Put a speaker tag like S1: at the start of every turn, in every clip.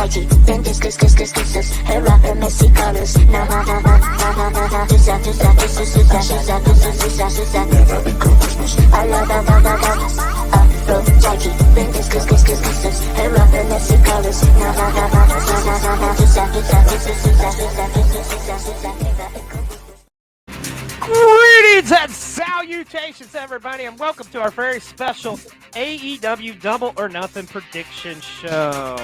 S1: Jackie, then this, her rapper messy colors. Na na na na na na na. This that. Never become Christmas. I love that. Afro Jackie, then this, her rapper messy colors. Na na na na na na. This that.
S2: Greetings and salutations, everybody, and welcome to our very special AEW Double or Nothing prediction show.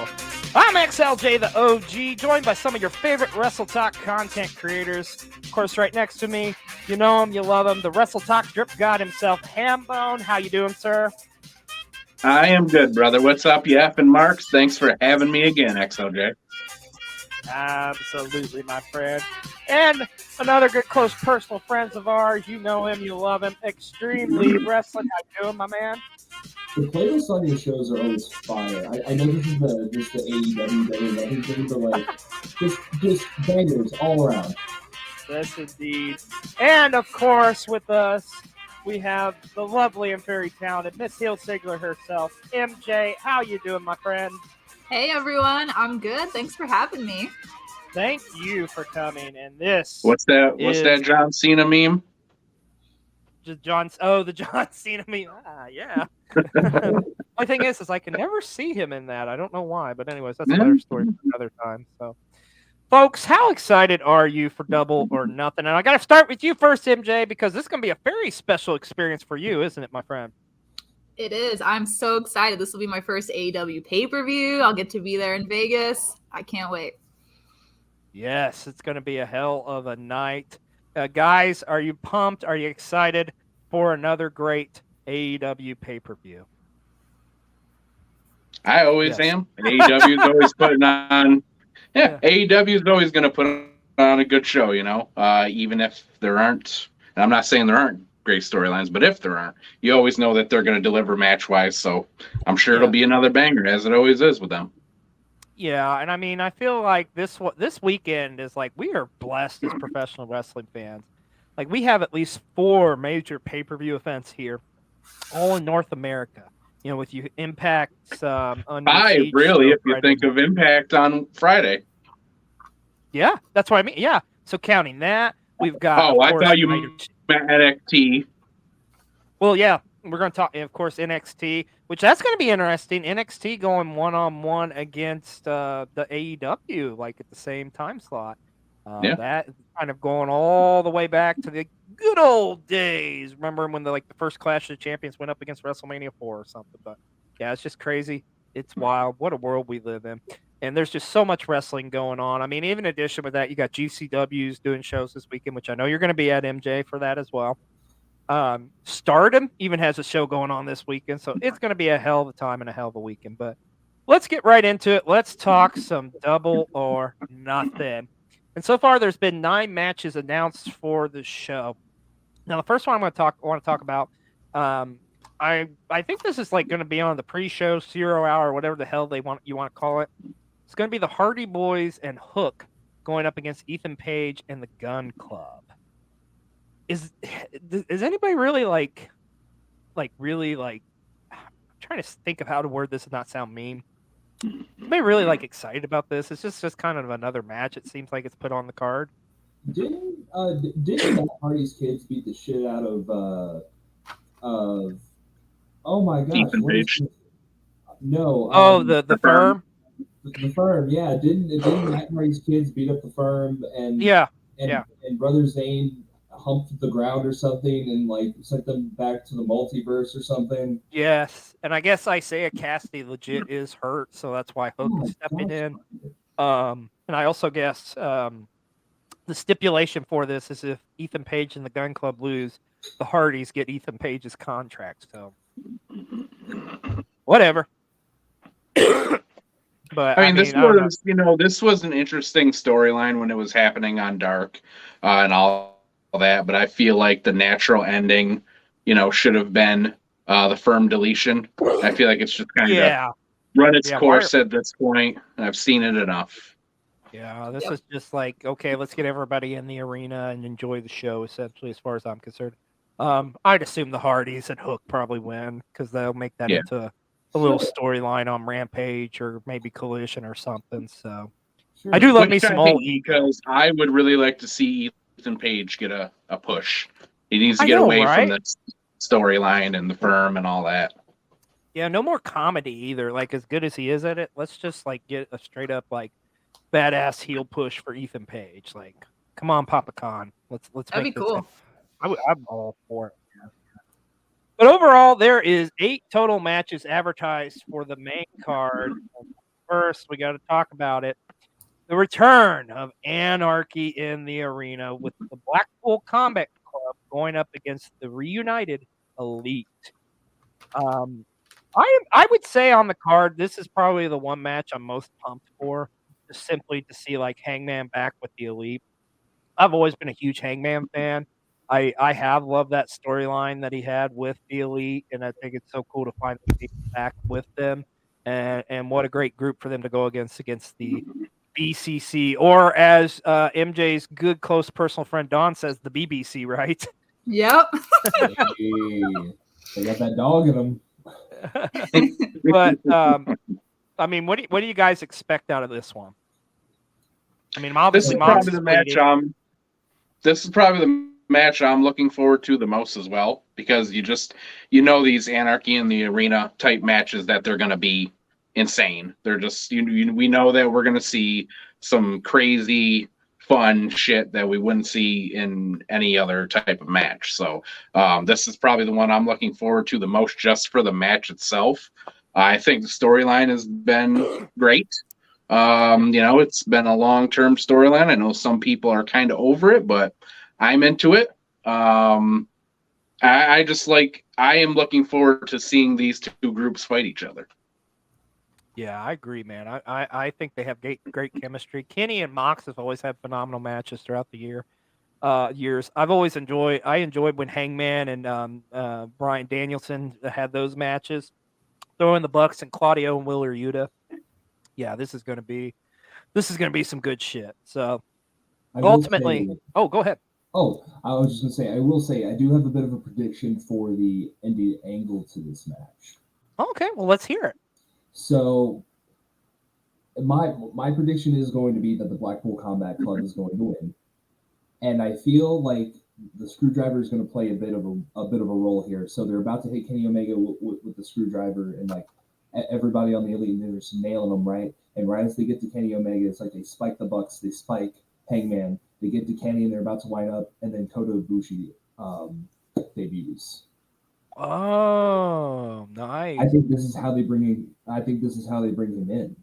S2: I'm Xlj the Og, joined by some of your favorite Wrestle Talk content creators. Of course, right next to me, you know him, you love him, the Wrestle Talk drip god himself, Hambone. How you doing, sir?
S3: I am good, brother. What's up, you effing marks? Thanks for having me again, XLJ.
S2: Absolutely, my friend. And another good, close personal friends of ours. You know him, you love him. Extreme Lead Wrestling. How you doing, my man?
S4: The playlists on your shows are always fire. I know this is just the AEW everything, but like just bangers all around.
S2: Yes, indeed. And of course, with us, we have the lovely and very talented Miss Heel Sigler herself, MJ. How you doing, my friend?
S5: Hey everyone, I'm good. Thanks for having me.
S2: Thank you for coming. And this
S3: What's that John Cena meme?
S2: The John Cena meme. Yeah. My thing is I can never see him in that. I don't know why, but anyways, that's another story for another time. So, folks, how excited are you for Double or Nothing? And I got to start with you first, MJ, because this is going to be a very special experience for you, isn't it, my friend?
S5: It is. I'm so excited. This will be my first AEW pay-per-view. I'll get to be there in Vegas. I can't wait.
S2: Yes, it's going to be a hell of a night. Guys, are you pumped? Are you excited for another great AEW pay-per-view?
S3: I always am. AEW is always putting on... Yeah, AEW is always going to put on a good show, you know, even if there aren't... And I'm not saying there aren't great storylines, but if there aren't, you always know that they're going to deliver match-wise, so I'm sure it'll be another banger, as it always is with them.
S2: Yeah, and I mean, I feel like this weekend is like we are blessed as professional wrestling fans. Like we have at least 4 major pay-per-view events here, all in North America. You know, with you Impact's on
S3: 5, really, if you think of Impact on Friday.
S2: Yeah, that's what I mean. Yeah, so counting that, we've got.
S3: Oh, I thought you meant NXT.
S2: Well, yeah, we're going to talk, of course, NXT, which that's going to be interesting. NXT going one-on-one against the AEW, like at the same time slot. That is kind of going all the way back to the good old days. Remember when the first Clash of the Champions went up against WrestleMania 4 or something? But yeah, it's just crazy. It's wild. What a world we live in. And there's just so much wrestling going on. I mean, even in addition with that, you got GCWs doing shows this weekend, which I know you're going to be at, MJ, for that as well. Stardom even has a show going on this weekend, so it's going to be a hell of a time and a hell of a weekend. But let's get right into it. Let's talk some Double or Nothing. And so far, there's been 9 matches announced for the show. Now, the first one I want to talk about, I think this is like going to be on the pre-show 0 hour, whatever the hell you want to call it. It's going to be the Hardy Boys and Hook going up against Ethan Page and the Gun Club. Is anybody really I'm trying to think of how to word this and not sound mean. Anybody really excited about this? It's just kind of another match. It seems like it's put on the card.
S4: Didn't Matt Hardy's kids beat the shit out of oh my gosh,
S3: Ethan Page.
S4: No.
S2: The Firm.
S4: The Firm, yeah. Didn't Matt Hardy's kids beat up the Firm and Brother Zane humped the ground or something and sent them back to the multiverse or something?
S2: Yes, and I guess Isaiah Cassidy legit is hurt, so that's why Hook is stepping in. And I also guess the stipulation for this is if Ethan Page and the Gun Club lose, the Hardys get Ethan Page's contract. So whatever. But I mean,
S3: this was an interesting storyline when it was happening on Dark and all that, but I feel like the natural ending, should have been the Firm deletion. I feel like it's just kind of run its course at this point. I've seen it enough.
S2: Yeah, this is just like, okay, let's get everybody in the arena and enjoy the show, essentially, as far as I'm concerned. I'd assume the Hardys and Hook probably win because they'll make that into a little storyline on Rampage or maybe Collision or something. So
S4: Sure.
S2: I do love me some old
S3: because I would really like to see Ethan Page get a push. He needs to get away from this storyline and the firm and all that.
S2: Yeah, no more comedy either. Like, as good as he is at it, let's just like get a straight up like badass heel push for Ethan Page. Like, come on, Papa Khan. Let's
S5: That'd
S2: make
S5: be
S2: this
S5: cool.
S2: happen. I'm all for it. But overall, there is 8 total matches advertised for the main card. First, we got to talk about it. The return of Anarchy in the Arena with the Blackpool Combat Club going up against the reunited Elite. I would say on the card, this is probably the one match I'm most pumped for, just simply to see like Hangman back with the Elite. I've always been a huge Hangman fan. I have loved that storyline that he had with the Elite, and I think it's so cool to finally be back with them. And what a great group for them to go against the BCC, or as MJ's good close personal friend Don says, the BBC, right?
S5: Yep.
S4: Hey, they got that dog in them.
S2: But I mean, what do you guys expect out of this one? I mean, obviously,
S3: this is probably the match I'm looking forward to the most as well, because these Anarchy in the Arena type matches that they're going to be insane. They're just we know that we're going to see some crazy fun shit that we wouldn't see in any other type of match. So this is probably the one I'm looking forward to the most, just for the match itself. I think the storyline has been great. It's been a long-term storyline. I know some people are kind of over it, but I'm into it. I am looking forward to seeing these two groups fight each other.
S2: Yeah, I agree, man. I think they have great chemistry. Kenny and Mox have always had phenomenal matches throughout the years. I enjoyed when Hangman and Bryan Danielson had those matches. Throw in the Bucks and Claudio and Wheeler Yuta. Yeah, this is gonna be some good shit. So ultimately, go ahead.
S4: Oh, I was just gonna say, I will say, I do have a bit of a prediction for the ending angle to this match.
S2: Okay, well, let's hear it.
S4: So, my prediction is going to be that the Blackpool Combat Club is going to win, and I feel like the Screwdriver is going to play a bit of a role here. So they're about to hit Kenny Omega with the Screwdriver, and like everybody on the Elite, and they're just nailing them, right? And right as they get to Kenny Omega, it's like they spike the Bucks, they spike Hangman, they get to Kenny, and they're about to wind up, and then Kota Ibushi debuts.
S2: Oh, nice!
S4: I think this is how they bring him in.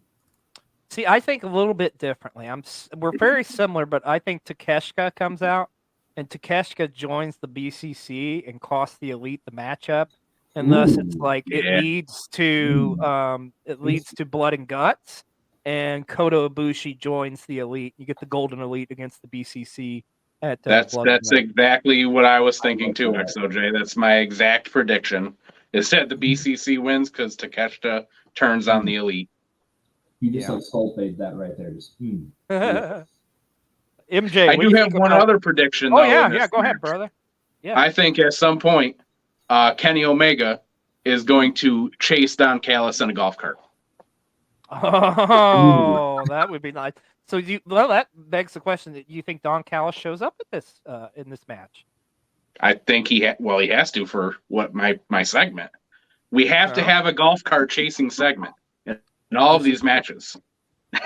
S2: See, I think a little bit differently. We're very similar, but I think Takeshita comes out, and Takeshita joins the BCC and costs the Elite the matchup, and thus it's like it leads to blood and guts, and Kota Ibushi joins the Elite. You get the Golden Elite against the BCC.
S3: That's exactly what I was thinking too, XOJ. That's my exact prediction. Is that the BCC wins because Takeshita turns on the Elite.
S4: You just like sulfate that right there. Just
S2: MJ,
S3: I do have one other prediction.
S2: Oh yeah, go ahead, brother. Yeah,
S3: I think at some point, Kenny Omega is going to chase Don Callis in a golf cart.
S2: Oh, that would be nice. So that begs the question: that you think Don Callis shows up at this in this match?
S3: I think he has to for what my segment. We have to have a golf cart chasing segment in all of these matches.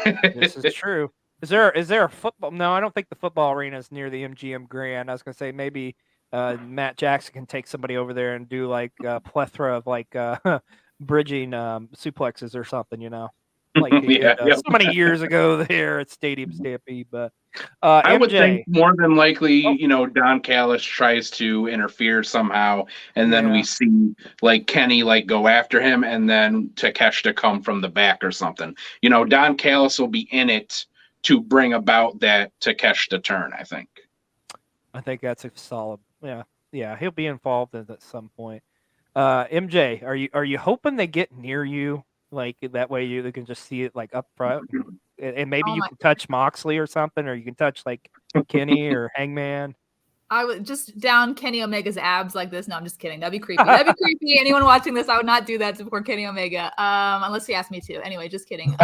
S2: This is true. Is there a football? No, I don't think the football arena is near the MGM Grand. I was gonna say maybe Matt Jackson can take somebody over there and do like a plethora of like bridging suplexes or something, like he did so many years ago there at Stadium Stampede. But
S3: I
S2: MJ,
S3: would think more than likely, Don Callis tries to interfere somehow, and then we see like Kenny go after him, and then Takeshita come from the back or something. Don Callis will be in it to bring about that Takeshita turn. I think
S2: that's a solid. Yeah, he'll be involved at some point. MJ, are you hoping they get near you? Like that way you can just see it like up front, and maybe you can touch Moxley or something, or you can touch like Kenny or Hangman.
S5: I would just down Kenny Omega's abs like this. No, I'm just kidding. That'd be creepy. That'd be creepy. Anyone watching this, I would not do that to poor Kenny Omega. Unless he asked me to. Anyway, just kidding.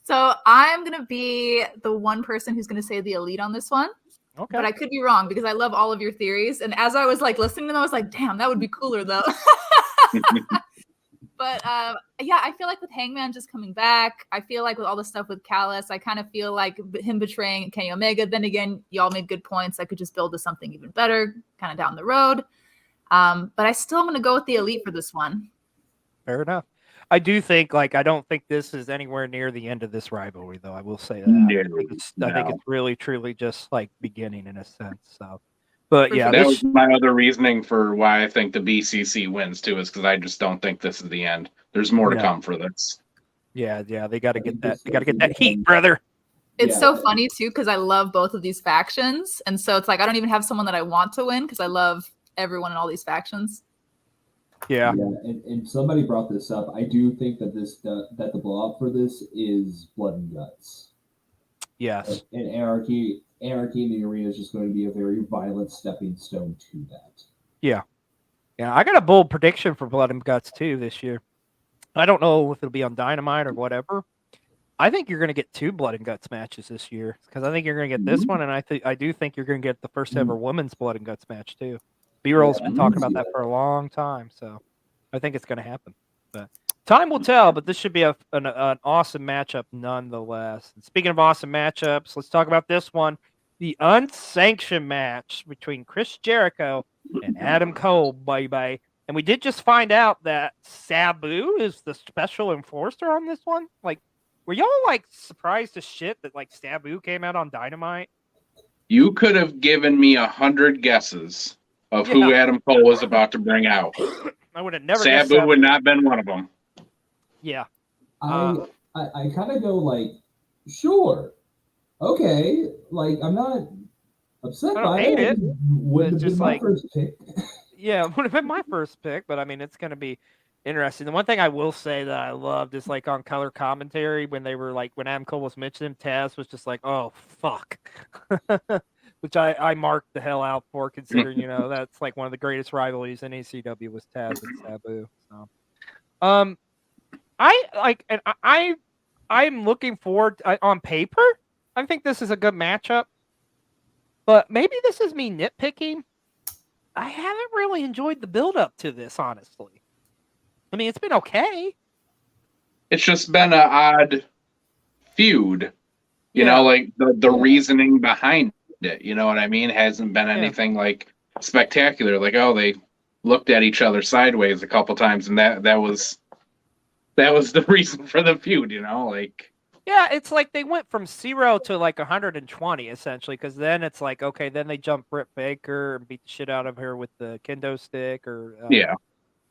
S5: So I'm gonna be the one person who's gonna say the Elite on this one. Okay. But I could be wrong because I love all of your theories. And as I was like listening to them, I was like, damn, that would be cooler though. But yeah, I feel like with Hangman just coming back, I feel like with all the stuff with Callis, I kind of feel like him betraying Kenny Omega. Then again, y'all made good points. I could just build to something even better kind of down the road. But I still am going to go with the Elite for this one.
S2: Fair enough. I do think, like, I don't think this is anywhere near the end of this rivalry, though. I will say that. I think it's really, truly just like beginning in a sense. So. But yeah,
S3: that was my other reasoning for why I think the BCC wins too, is because I just don't think this is the end. There's more to come for this.
S2: Yeah, they got to get that. They got to get that heat, brother.
S5: It's so funny too because I love both of these factions, and so it's like I don't even have someone that I want to win because I love everyone in all these factions.
S2: Yeah.
S4: And somebody brought this up. I do think that that the blow up for this is Blood and Guts.
S2: Yes.
S4: And Anarchy in the arena is just going to be a very violent stepping stone to that.
S2: Yeah. Yeah, I got a bold prediction for Blood and Guts too this year. I don't know if it'll be on Dynamite or whatever. I think you're going to get 2 Blood and Guts matches this year because I think you're going to get this one, and I do think you're going to get the first ever women's Blood and Guts match too. B-Roll's been talking about that for a long time, so I think it's going to happen. But time will tell, but this should be an awesome matchup nonetheless. And speaking of awesome matchups, let's talk about this one. The unsanctioned match between Chris Jericho and Adam Cole, baby. And we did just find out that Sabu is the special enforcer on this one. Like, were y'all like surprised as shit that like Sabu came out on Dynamite?
S3: You could have given me 100 guesses of who Adam Cole was about to bring out.
S2: I would have never.
S3: Sabu would not have been one of them.
S2: Yeah.
S4: I kind of go like, sure. Okay, like I'm not upset by it. Wouldn't have been my first pick.
S2: Yeah, it would have been my first pick, but I mean, it's going to be interesting. The one thing I will say that I loved is like on color commentary when they were like when Adam Cole was mentioning, Taz was just like, "Oh fuck," which I marked the hell out for, considering that's like one of the greatest rivalries in ECW was Taz and Sabu. So, I'm looking forward on paper. I think this is a good matchup, but maybe this is me nitpicking. I haven't really enjoyed the build-up to this, honestly. I mean, it's been okay.
S3: It's just been an odd feud, you know, like the reasoning behind it. You know what I mean? Hasn't been anything like spectacular. Like, oh, they looked at each other sideways a couple times, and that was the reason for the feud. You know, like.
S2: Yeah, it's like they went from 0 to like 120 essentially, because then it's like, okay, then they jump Britt Baker and beat the shit out of her with the kendo stick or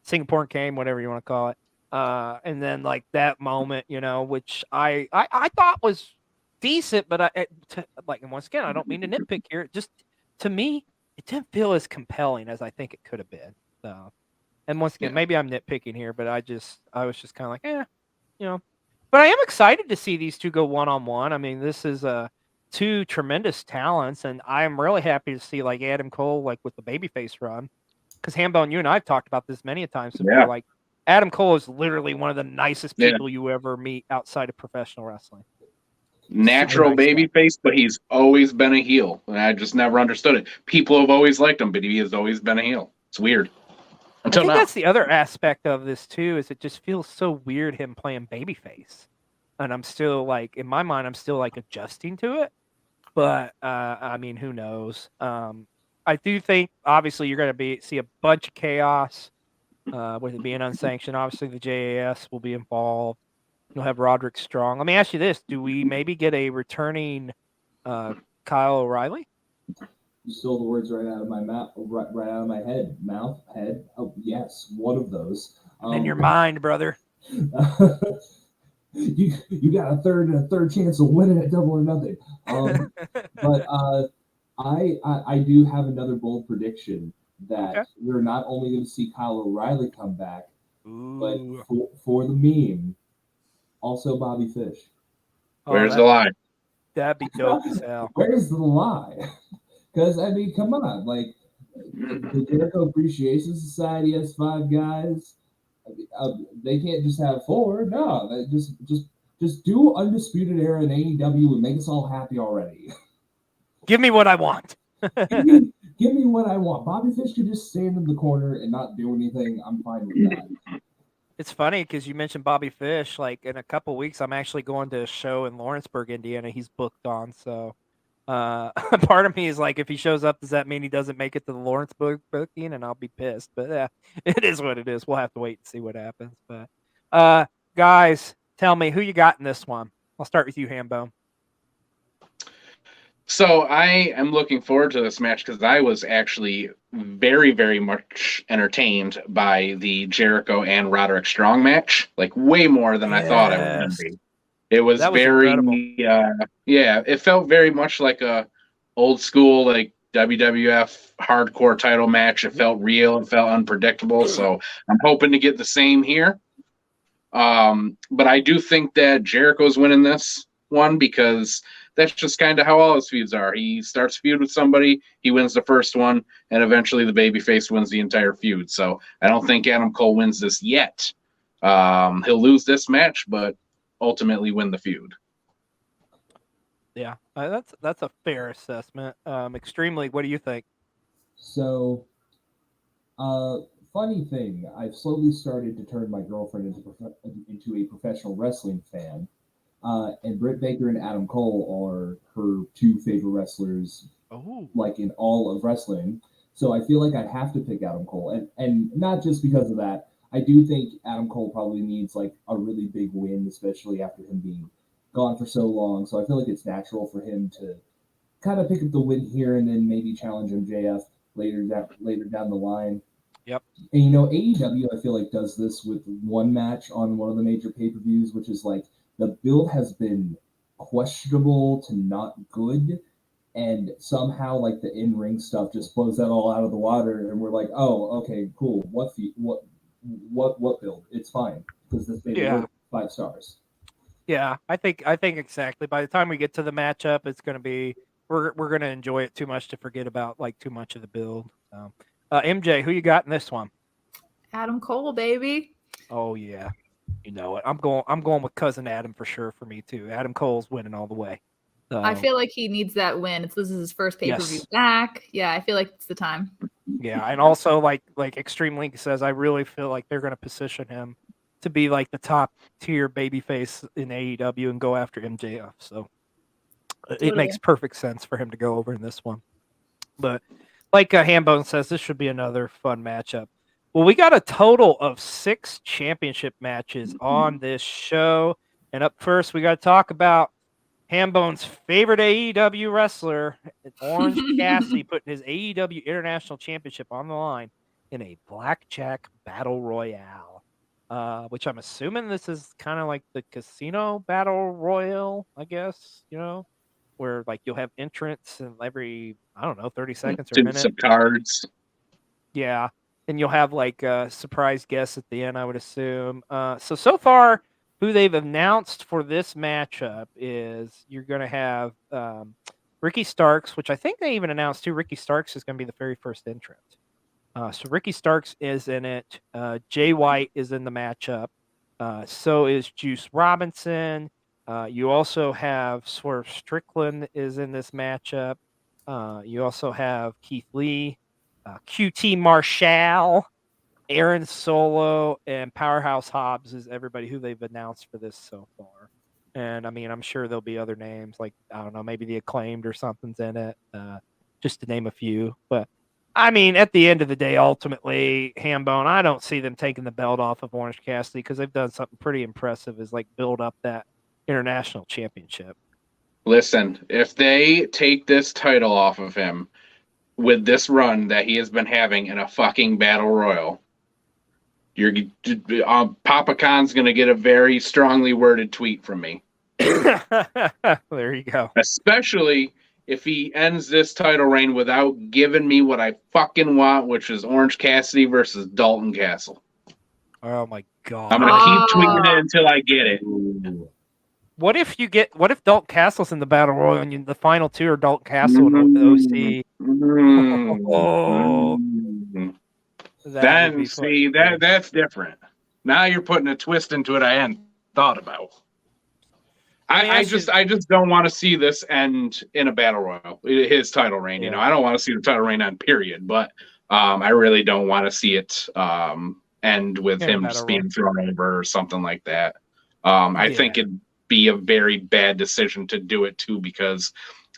S2: Singapore cane, whatever you want to call it. And then like that moment, which I thought was decent, but and once again, I don't mean to nitpick here. Just to me, it didn't feel as compelling as I think it could have been. So, and once again, maybe I'm nitpicking here, but I was just kind of like, But I am excited to see these two go one-on-one. I mean, this is two tremendous talents, and I am really happy to see like Adam Cole like with the babyface run. Because Hambone, you and I have talked about this many times before. Like Adam Cole is literally one of the nicest people you ever meet outside of professional wrestling.
S3: Natural babyface, but he's always been a heel, and I just never understood it. People have always liked him, but he has always been a heel. It's weird.
S2: I think that's the other aspect of this too, is it just feels so weird him playing babyface. And I'm still like, in my mind, I'm still like adjusting to it. But I mean, who knows? I do think obviously you're going to see a bunch of chaos with it being unsanctioned. Obviously the JAS will be involved. You'll have Roderick Strong. Let me ask you this. Do we maybe get a returning Kyle O'Reilly?
S4: You stole the words right out of my mouth, right out of my head. Mouth, head. Oh, yes, one of those.
S2: In your mind, brother.
S4: You got a third chance of winning at Double or Nothing. But I do have another bold prediction that we're not only going to see Kyle O'Reilly come back, but for the meme, also Bobby Fish.
S3: Where's the lie?
S2: That'd be dope as hell.
S4: Where's the lie? Because I mean, come on, like the Jericho Appreciation Society has 5 guys. They can't just have 4. No, just do Undisputed Era in AEW and make us all happy already.
S2: Give me what I want.
S4: Give me what I want. Bobby Fish could just stand in the corner and not do anything. I'm fine with that.
S2: It's funny because you mentioned Bobby Fish. Like in a couple weeks, I'm actually going to a show in Lawrenceburg, Indiana. He's booked on, so part of me is like, if he shows up, does that mean he doesn't make it to the Lawrenceburg booking? And I'll be pissed. But yeah, it is what it is. We'll have to wait and see what happens. But guys, tell me who you got in this one. I'll start with you, Hambone.
S3: So I am looking forward to this match because I was actually very, very much entertained by the Jericho and Roderick Strong match, like way more than I thought I was going to be. It was very, it felt very much like a old school, like WWF hardcore title match. It felt real. It felt unpredictable. So I'm hoping to get the same here. But I do think that Jericho's winning this one because that's just kind of how all his feuds are. He starts a feud with somebody, he wins the first one, and eventually the babyface wins the entire feud. So I don't think Adam Cole wins this yet. He'll lose this match, but ultimately win the feud.
S2: Yeah, that's a fair assessment. Extremely. What do you think?
S4: So, funny thing, I've slowly started to turn my girlfriend into a professional wrestling fan. And Britt Baker and Adam Cole are her 2 favorite wrestlers, like in all of wrestling. So I feel like I have to pick Adam Cole, and not just because of that. I do think Adam Cole probably needs like a really big win, especially after him being gone for so long. So I feel like it's natural for him to kind of pick up the win here and then maybe challenge MJF later down the line.
S2: Yep.
S4: And AEW I feel like does this with one match on one of the major pay-per-views, which is like the build has been questionable to not good, and somehow like the in-ring stuff just blows that all out of the water, and we're like, oh, okay, cool. What build? It's fine because this baby worked 5 stars.
S2: Yeah, I think exactly. By the time we get to the matchup, it's going to be we're going to enjoy it too much to forget about like too much of the build. MJ, who you got in this one?
S5: Adam Cole, baby.
S2: Oh yeah, you know it. I'm going with cousin Adam for sure. For me too. Adam Cole's winning all the way. So,
S5: I feel like he needs that win. This is his first pay-per-view back. Yeah, I feel like it's the time.
S2: Yeah, and also like Extreme Link says, I really feel like they're going to position him to be like the top tier babyface in AEW and go after MJF. So it makes perfect sense for him to go over in this one. But like Hambone says, this should be another fun matchup. Well, we got a total of 6 championship matches on this show. And up first, we got to talk about Hambone's favorite AEW wrestler, Orange Cassidy, putting his AEW International Championship on the line in a blackjack battle royale, which I'm assuming this is kind of like the casino battle royale, I guess, where like you'll have entrants and every, 30 seconds or a minute.
S3: Some cards.
S2: Yeah. And you'll have like surprise guests at the end, I would assume. So far, who they've announced for this matchup is you're going to have Ricky Starks, which I think they even announced too. Ricky Starks is going to be the very first entrant. So Ricky Starks is in it. Jay White is in the matchup. So is Juice Robinson. You also have Swerve Strickland is in this matchup. You also have Keith Lee, QT Marshall, Aaron Solo, and Powerhouse Hobbs is everybody who they've announced for this so far. And I mean, I'm sure there'll be other names like, I don't know, maybe the Acclaimed or something's in it, just to name a few. But I mean, at the end of the day, ultimately, Hambone, I don't see them taking the belt off of Orange Cassidy because they've done something pretty impressive is like build up that international championship.
S3: Listen, if they take this title off of him with this run that he has been having in a fucking battle royal, Papa Khan's going to get a very strongly worded tweet from me.
S2: There you go.
S3: Especially if he ends this title reign without giving me what I fucking want, which is Orange Cassidy versus Dalton Castle.
S2: Oh my God.
S3: I'm going to keep tweeting it until I get it.
S2: What if Dalton Castle's in the Battle Royal and the final two are Dalton Castle and OC?
S3: Then see that's different. Now you're putting a twist into it I hadn't thought about. I just don't want to see this end in a Battle Royal. His title reign, I don't want to see the title reign end, period. But I really don't want to see it end with him just being thrown over or something like that. I think it'd be a very bad decision to do it too, because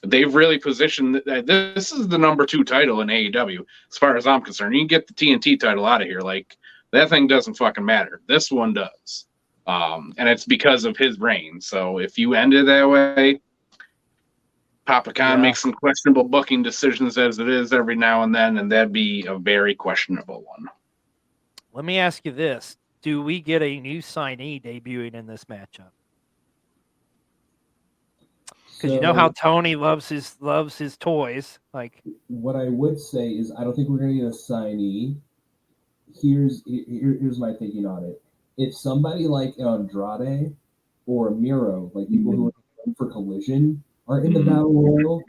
S3: they've really positioned this is the number 2 title in AEW as far as I'm concerned. You can get the TNT title out of here, like that thing doesn't fucking matter. This one does. And it's because of his reign. So if you end it that way, Papa Khan makes some questionable booking decisions as it is every now and then, and that'd be a very questionable one.
S2: Let me ask you this. Do we get a new signee debuting in this matchup? Because you know how Tony loves his toys. Like,
S4: what I would say is I don't think we're going to get a signee. Here's my thinking on it. If somebody like Andrade or Miro, like people who are going for Collision, are in the Battle Royal,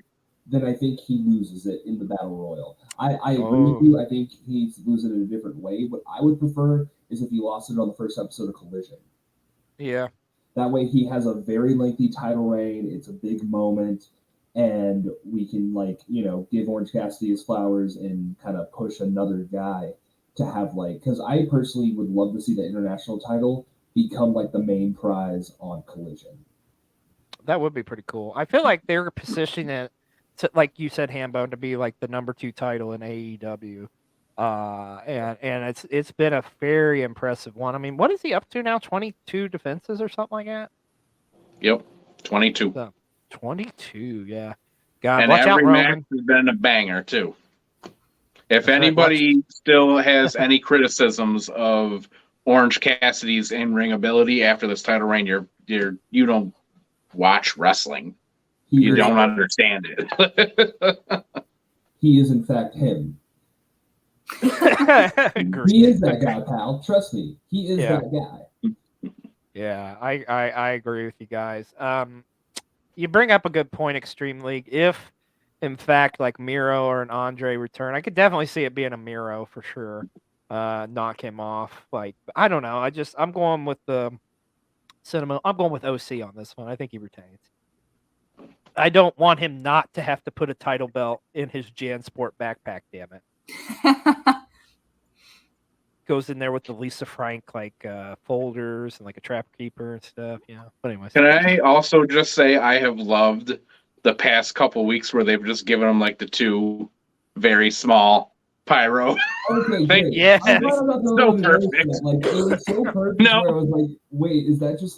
S4: then I think he loses it in the Battle Royal. I agree with you. I think he needs to lose it in a different way. What I would prefer is if he lost it on the first episode of Collision.
S2: Yeah.
S4: That way he has a very lengthy title reign. It's a big moment. And we can, give Orange Cassidy his flowers and kind of push another guy to have, because I personally would love to see the international title become, the main prize on Collision. That
S2: would be pretty cool. I feel like they're positioning it to, like you said, Hambone, to be like the number 2 title in AEW. And it's been a very impressive one. I mean, what is he up to now? 22 defenses or something like that?
S3: Yep, 22.
S2: So, 22, yeah. God,
S3: and
S2: watch
S3: every
S2: out,
S3: match
S2: Roman.
S3: has been a banger too. If anybody still has any criticisms of Orange Cassidy's in-ring ability after this title reign, you don't watch wrestling. You don't understand it.
S4: He is in fact him. He is that guy, pal. Trust me, he is that guy.
S2: Yeah, I agree with you guys. You bring up a good point, Extreme League. If in fact, like Miro or an Andre return, I could definitely see it being a Miro for sure. Knock him off. I don't know. I'm going with the cinema. I'm going with OC on this one. I think he retains. I don't want him not to have to put a title belt in his JanSport backpack. Damn it. Goes in there with the Lisa Frank folders and a trap keeper and stuff. Yeah. But anyways.
S3: Can I also just say I have loved the past couple weeks where they've just given them the 2 very small pyro.
S4: Okay,
S2: yeah.
S3: So perfect.
S4: It was so perfect. No. Where I was like, wait, is that just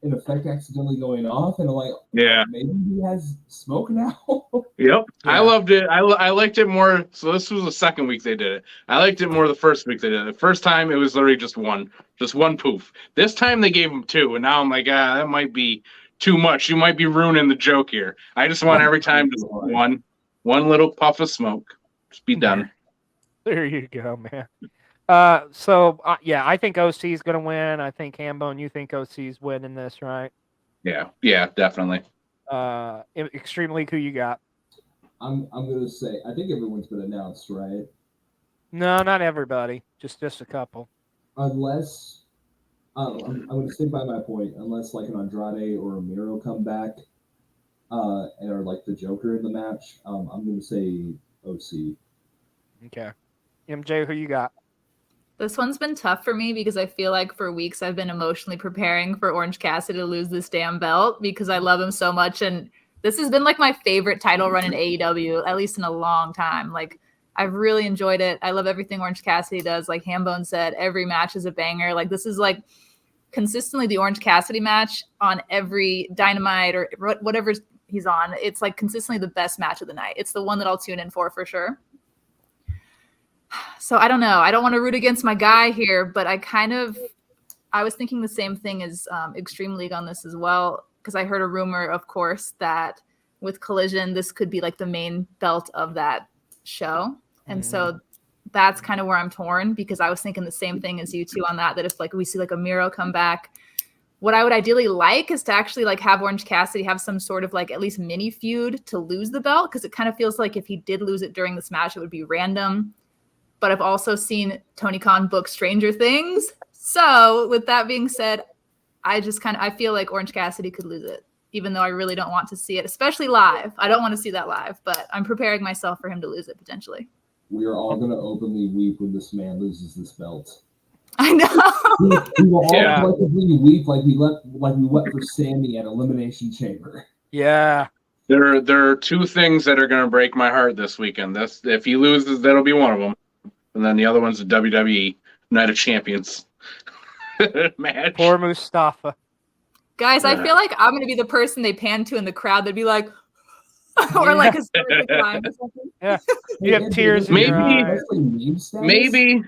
S4: an effect accidentally going off? And I'm like,
S3: yeah,
S4: maybe he has smoke now.
S3: Yep. Yeah. I loved it. I liked it more. So this was the second week they did it. I liked it more the first week they did it. The first time it was literally just one poof. This time they gave him 2, and now I'm like, that might be too much. You might be ruining the joke here. I just want every time just one little puff of smoke. Just be done.
S2: There you go, man. I think OC is going to win. I think Hambone, you think OC is winning this, right?
S3: Yeah, definitely.
S2: Extreme League, who you got?
S4: I'm going to say, I think everyone's been announced, right?
S2: No, not everybody. Just a couple.
S4: Unless, I'm going to stick by my point. Unless an Andrade or a Miro come back and are the Joker in the match, I'm going to say OC.
S2: Okay. MJ, who you got?
S5: This one's been tough for me because I feel like for weeks I've been emotionally preparing for Orange Cassidy to lose this damn belt because I love him so much. And this has been my favorite title run in AEW, at least in a long time. I've really enjoyed it. I love everything Orange Cassidy does. Like Hambone said, every match is a banger. This is consistently the Orange Cassidy match on every Dynamite or whatever he's on. It's consistently the best match of the night. It's the one that I'll tune in for sure. So I don't know. I don't want to root against my guy here, but I was thinking the same thing as Extreme League on this as well, because I heard a rumor, of course, that with Collision, this could be the main belt of that show. And so that's kind of where I'm torn, because I was thinking the same thing as you two on that if we see a Miro come back, what I would ideally like is to actually like have Orange Cassidy have some sort of like at least mini feud to lose the belt, because it kind of feels like if he did lose it during this match, it would be random. But I've also seen Tony Khan book Stranger Things. So with that being said, I feel like Orange Cassidy could lose it, even though I really don't want to see it, especially live. I don't want to see that live, but I'm preparing myself for him to lose it potentially.
S4: We are all going to openly weep when this man loses this belt.
S5: I know.
S4: We will all collectively weep like we wept for Sammy at Elimination Chamber.
S2: Yeah.
S3: There are two things that are going to break my heart this weekend. If he loses, that'll be one of them, and then the other one's the WWE Night of Champions match.
S2: Poor Mustafa.
S5: Guys, I feel like I'm going to be the person they pan to in the crowd. They'd be like, or like a crying or something.
S2: Yeah, you have tears in your eyes.
S3: Maybe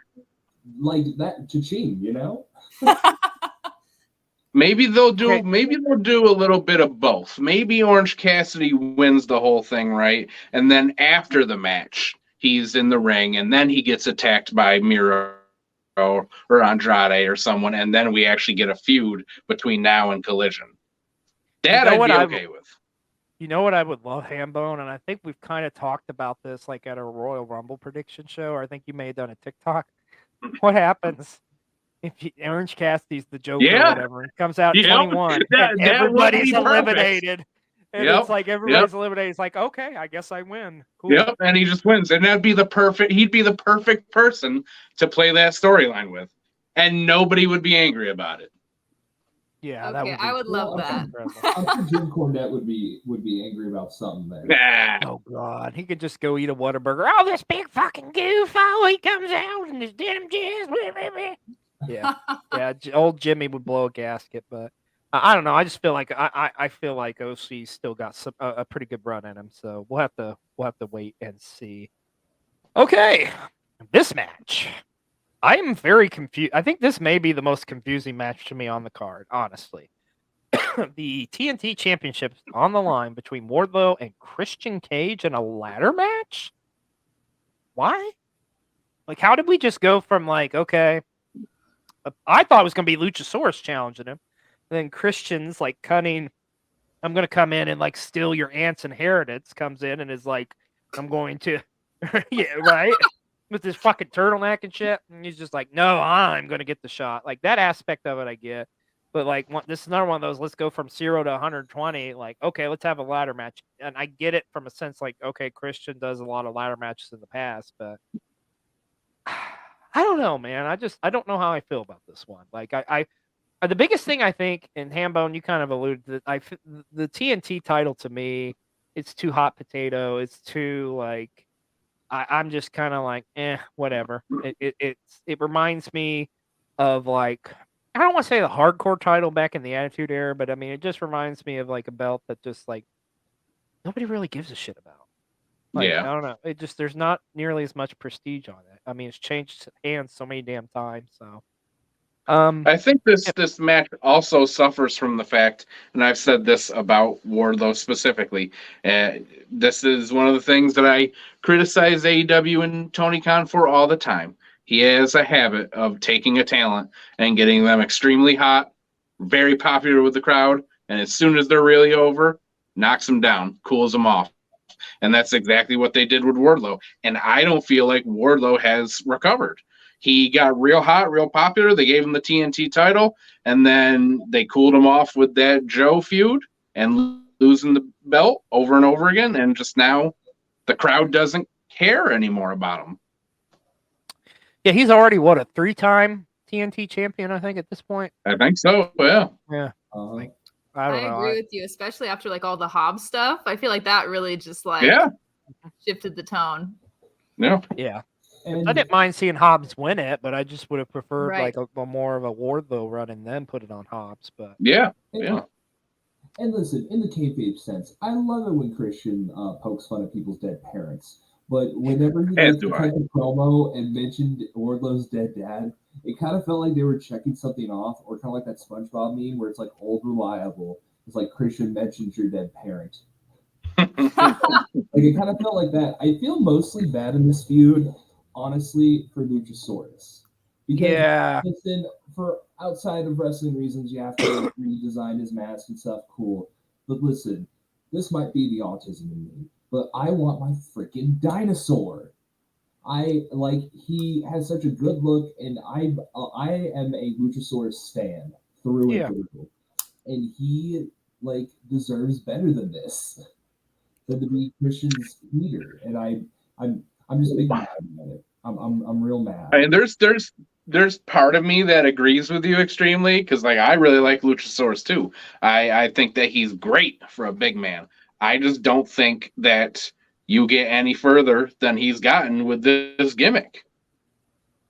S4: like that Cha-ching, you know.
S3: Maybe they'll do a little bit of both. Maybe Orange Cassidy wins the whole thing, right? And then after the match, he's in the ring, and then he gets attacked by Miro or Andrade or someone, and then we actually get a feud between now and Collision. That I'd be okay with.
S2: You know what I would love, Hambone, and I think we've kind of talked about this like at a Royal Rumble prediction show, or I think you may have done a TikTok. What happens if Orange Cassidy's the Joker or whatever, and comes out 21, and everybody's eliminated, and it's like everybody's eliminated. It's like, okay, I guess I win. Cool.
S3: Yep, and he just wins, and he'd be the perfect person to play that storyline with, and nobody would be angry about it.
S2: Yeah,
S5: okay, I would love that.
S4: I'm sure Jim Cornette would be angry about something there.
S3: Nah.
S2: Oh God, he could just go eat a Whataburger. Oh, this big fucking goof! Oh, he comes out in his denim jeans. Yeah, old Jimmy would blow a gasket, but I don't know. I just feel like I feel like OC's still got a pretty good run in him, so we'll have to wait and see. Okay, this match. I am very confused. I think this may be the most confusing match to me on the card, honestly. The TNT Championship on the line between Wardlow and Christian Cage in a ladder match? Why? Like, how did we just go from like, okay, I thought it was going to be Luchasaurus challenging him. And then Christian's like cunning, I'm going to come in and like steal your aunt's inheritance, comes in and is like, I'm going to, yeah, right? With his fucking turtleneck and shit. And he's just like, no, I'm going to get the shot. Like, that aspect of it, I get. But, like, this is another one of those, let's go from 0 to 120. Like, okay, let's have a ladder match. And I get it from a sense, like, okay, Christian does a lot of ladder matches in the past. But I don't know, man. I don't know how I feel about this one. Like, the biggest thing I think, and Hambone, you kind of alluded to, the TNT title to me, it's too hot potato. It's too, like, I'm just kind of like, whatever. It reminds me of like, I don't want to say the hardcore title back in the Attitude Era, but I mean, it just reminds me of like a belt that just like nobody really gives a shit about. Like, I don't know. It just, there's not nearly as much prestige on it. I mean, it's changed hands so many damn times. So,
S3: I think this match also suffers from the fact, and I've said this about Wardlow specifically. This is one of the things that I criticize AEW and Tony Khan for all the time. He has a habit of taking a talent and getting them extremely hot, very popular with the crowd, and as soon as they're really over, knocks them down, cools them off. And that's exactly what they did with Wardlow. And I don't feel like Wardlow has recovered. He got real hot, real popular. They gave him the TNT title, and then they cooled him off with that Joe feud and losing the belt over and over again. And just now the crowd doesn't care anymore about him.
S2: Yeah, he's already, what, a 3-time TNT champion, I think, at this point?
S3: I think so, yeah.
S2: Yeah.
S4: Like,
S2: I don't know.
S5: I agree with you, especially after like all the Hobbs stuff. I feel like that really just like shifted the tone.
S3: Yeah.
S2: Yeah.
S4: and
S2: I didn't mind seeing Hobbs win it, but I just would have preferred
S5: Right.
S2: like a more of a Wardlow run and then put it on Hobbs. But
S3: Yeah.
S4: And listen, in the kayfabe sense, I love it when Christian pokes fun at people's dead parents. But whenever he
S3: As
S4: did
S3: do
S4: the
S3: I.
S4: type of promo and mentioned Wardlow's dead dad, it kind of felt like they were checking something off, or kind of like that SpongeBob meme where it's like old reliable. It's like Christian mentions your dead parent. Like it kind of felt like that. I feel mostly bad in this feud, honestly, for Luchasaurus. Because
S2: yeah,
S4: listen, for outside of wrestling reasons, you have to redesign his mask and stuff. Cool, but listen, this might be the autism in me, but I want my freaking dinosaur. He has such a good look, and I am a Luchasaurus stan through and through, and he deserves better than this, than to be Christian's leader, and I'm just big mad about it. I'm real mad.
S3: And there's part of me that agrees with you extremely, because I really like Luchasaurus too. I think that he's great for a big man. I just don't think that you get any further than he's gotten with this gimmick.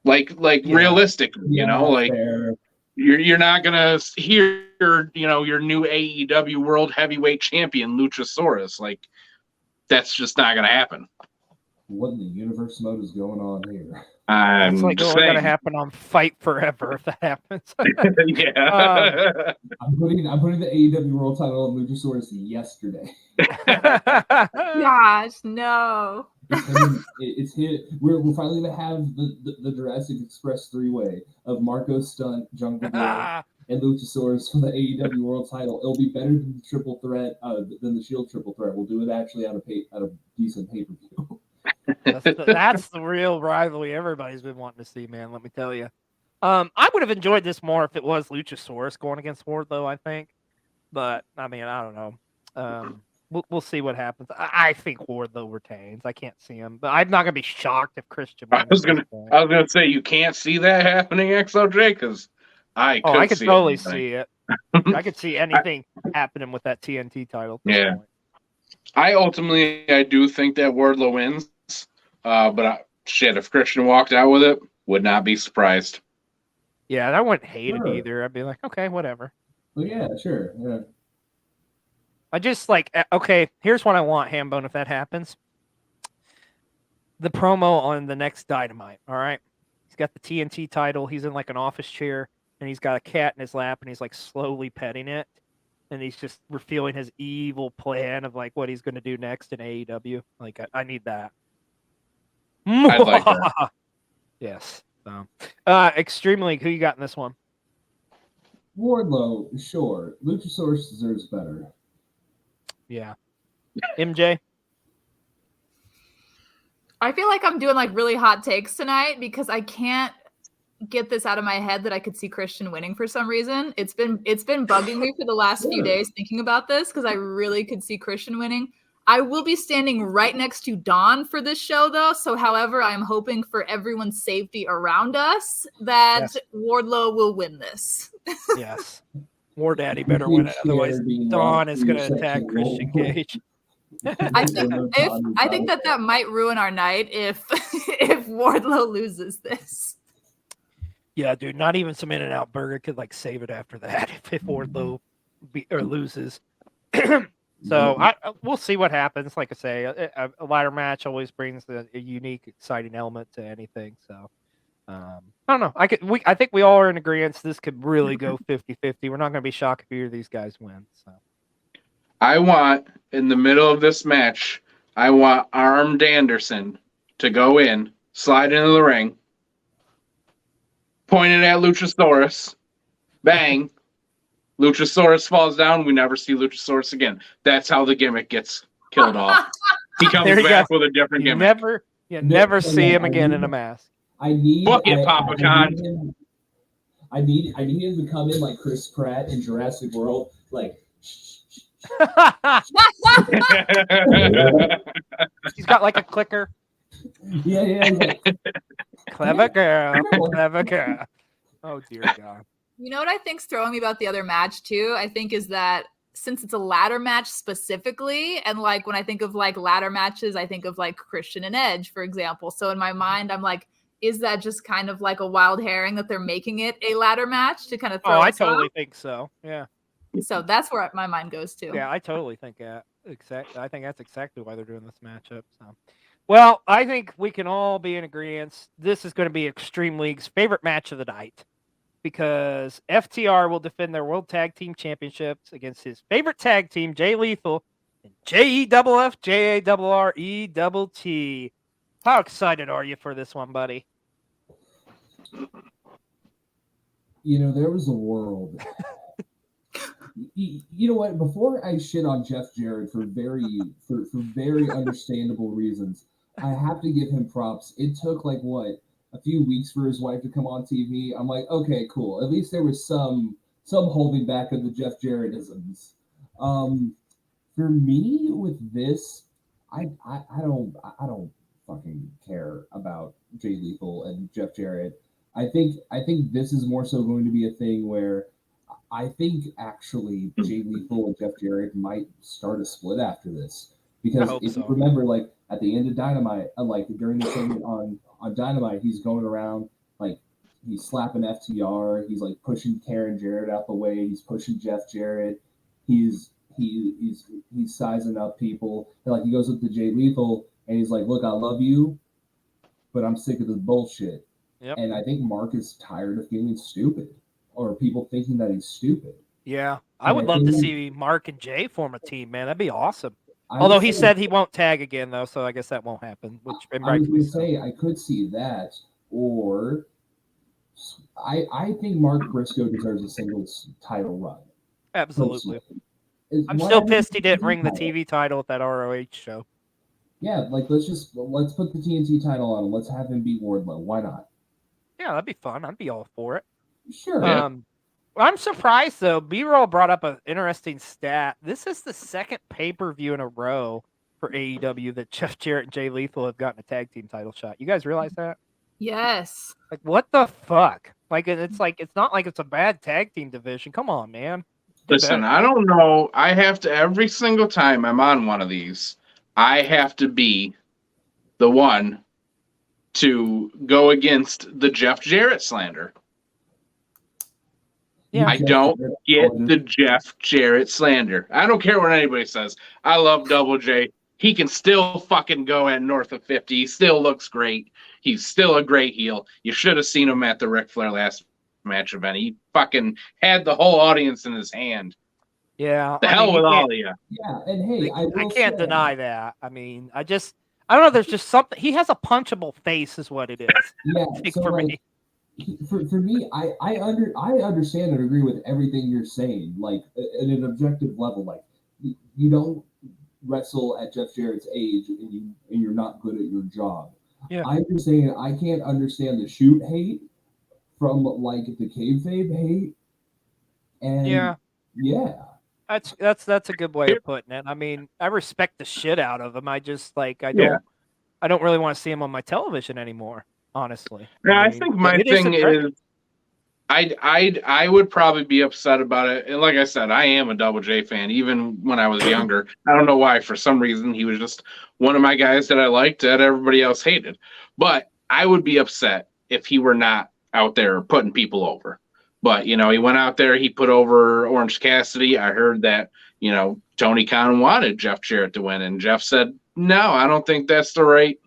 S3: Realistically, fair. You're not gonna hear your new AEW World Heavyweight Champion Luchasaurus. That's just not gonna happen.
S4: What in the universe mode is going on here?
S2: It's only going to happen on Fight Forever if that happens.
S3: Yeah.
S4: I'm putting the AEW World Title on Luchasaurus yesterday.
S5: Gosh, no.
S4: It's hit. We're finally gonna have the Jurassic Express 3-way of Marco Stunt, Jungle Boy, and Luchasaurus for the AEW World Title. It'll be better than the triple threat, than the Shield triple threat. We'll do it actually at a decent pay-per-view.
S2: That's the real rivalry everybody's been wanting to see, man. Let me tell you. I would have enjoyed this more if it was Luchasaurus going against Wardlow, I think. But I mean, I don't know. We'll see what happens. I think Wardlow retains. I can't see him, but I'm not gonna be shocked if Christian.
S3: I was gonna say you can't see that happening, Xlj, because I could
S2: totally see it. I could see anything happening with that TNT title.
S3: Yeah. I do think that Wardlow wins. But if Christian walked out with it, would not be surprised.
S2: Yeah, I wouldn't hate it either. I'd be like, okay, whatever.
S4: Well, yeah, sure. Yeah.
S2: I just okay, here's what I want, Hambone, if that happens. The promo on the next Dynamite, all right? He's got the TNT title. He's in an office chair, and he's got a cat in his lap, and he's slowly petting it. And he's just revealing his evil plan of what he's going to do next in AEW. I need that.
S3: I'd like that.
S2: Yes. Extreme League, who you got in this one?
S4: Wardlow, sure. Luchasaurus deserves better.
S2: Yeah. MJ?
S5: I feel like I'm doing really hot takes tonight because I can't get this out of my head that I could see Christian winning for some reason. It's been bugging me for the last few days thinking about this because I really could see Christian winning. I will be standing right next to Dawn for this show, though. So, however, I'm hoping for everyone's safety around us that Wardlow will win this.
S2: Yes. War Daddy better win it. Otherwise, Dawn is going to attack Christian Cage.
S5: I think that might ruin our night if Wardlow loses this.
S2: Yeah, dude. Not even some In-N-Out Burger could save it after that if Wardlow loses. So we'll see what happens. Like I say, a ladder match always brings a unique, exciting element to anything. So I don't know. I think we all are in agreement. This could really go 50-50. We're not going to be shocked if either of these guys win. So
S3: I want in the middle of this match, I want Armed Anderson to go in, slide into the ring, pointed at Luchasaurus, bang. Luchasaurus falls down. We never see Luchasaurus again. That's how the gimmick gets killed off. He comes back with a different gimmick.
S2: You never see him again in a mask.
S4: I need
S3: Papa Con.
S4: I need him to come in like Chris Pratt in Jurassic World,
S2: He's got a clicker.
S4: Yeah.
S2: Clever girl. Oh dear God.
S5: You know what I think's throwing me about the other match too? I think is that since it's a ladder match specifically, and when I think of ladder matches, I think of Christian and Edge, for example. So in my mind, I'm is that just kind of a wild herring that they're making it a ladder match to kind of throw?
S2: Oh, I totally think so. Yeah.
S5: So that's where my mind goes to.
S2: Yeah, I totally think that. I think that's exactly why they're doing this matchup. So, well, I think we can all be in agreement. This is going to be Extreme League's favorite match of the night, because FTR will defend their World Tag Team Championships against his favorite tag team, Jay Lethal, and JEFF, JARRETT. How excited are you for this one, buddy?
S4: There was a world. You know what? Before I shit on Jeff Jarrett for very understandable reasons, I have to give him props. It took a few weeks for his wife to come on TV. I'm like, okay, cool. At least there was some holding back of the Jeff Jarrettisms. For me with this, I don't fucking care about Jay Lethal and Jeff Jarrett. I think this is more so going to be a thing where I think actually Jay Lethal and Jeff Jarrett might start a split after this. Because if you remember, at the end of Dynamite, during the segment on Dynamite, he's going around, he's slapping FTR, he's pushing Karen Jarrett out the way, he's pushing Jeff Jarrett, he's sizing up people. And he goes up to Jay Lethal and he's like, look, I love you, but I'm sick of this bullshit.
S2: Yep.
S4: And I think Mark is tired of feeling stupid. Or people thinking that he's stupid.
S2: Yeah, I would love to see Mark and Jay form a team, man. That'd be awesome. Although he said he won't tag again, though, so I guess that won't happen. Which
S4: I was going to say I could see that, or I think Mark Briscoe deserves a singles title run.
S2: Absolutely. I'm still pissed he didn't ring the TV title at that ROH show.
S4: Yeah, let's put the TNT title on him. Let's have him beat Wardlow. Why not?
S2: Yeah, that'd be fun. I'd be all for it.
S4: Sure.
S2: I'm surprised though. B-roll brought up an interesting stat. This is the second pay-per-view in a row for AEW that Jeff Jarrett and Jay Lethal have gotten a tag team title shot. You guys realize that?
S5: Yes.
S2: What the fuck? It's not like it's a bad tag team division. Come on, man.
S3: Listen, I don't know. I have to every single time I'm on one of these, I have to be the one to go against the Jeff Jarrett slander. Yeah, I don't get the Jeff Jarrett slander. I don't care what anybody says. I love Double J. He can still fucking go at north of 50. He still looks great. He's still a great heel. You should have seen him at the Ric Flair last match event. He fucking had the whole audience in his hand.
S2: Yeah.
S3: The hell with all of you.
S4: Yeah, and hey,
S2: I can't deny that. I mean, I don't know. There's just something. He has a punchable face, is what it is.
S4: Yeah, for me. For me, I understand and agree with everything you're saying. At an objective level, you don't wrestle at Jeff Jarrett's age, and you're not good at your job.
S2: Yeah.
S4: I'm just saying I can't understand the shoot hate from the kayfabe hate. And yeah.
S2: That's a good way of putting it. I mean, I respect the shit out of him. I just I don't really want to see him on my television anymore. Honestly,
S3: yeah, I think my thing is, I would probably be upset about it. And like I said, I am a Double J fan, even when I was younger. I don't know why. For some reason, he was just one of my guys that I liked that everybody else hated. But I would be upset if he were not out there putting people over. But he went out there. He put over Orange Cassidy. I heard that Tony Khan wanted Jeff Jarrett to win, and Jeff said, "No, I don't think that's the right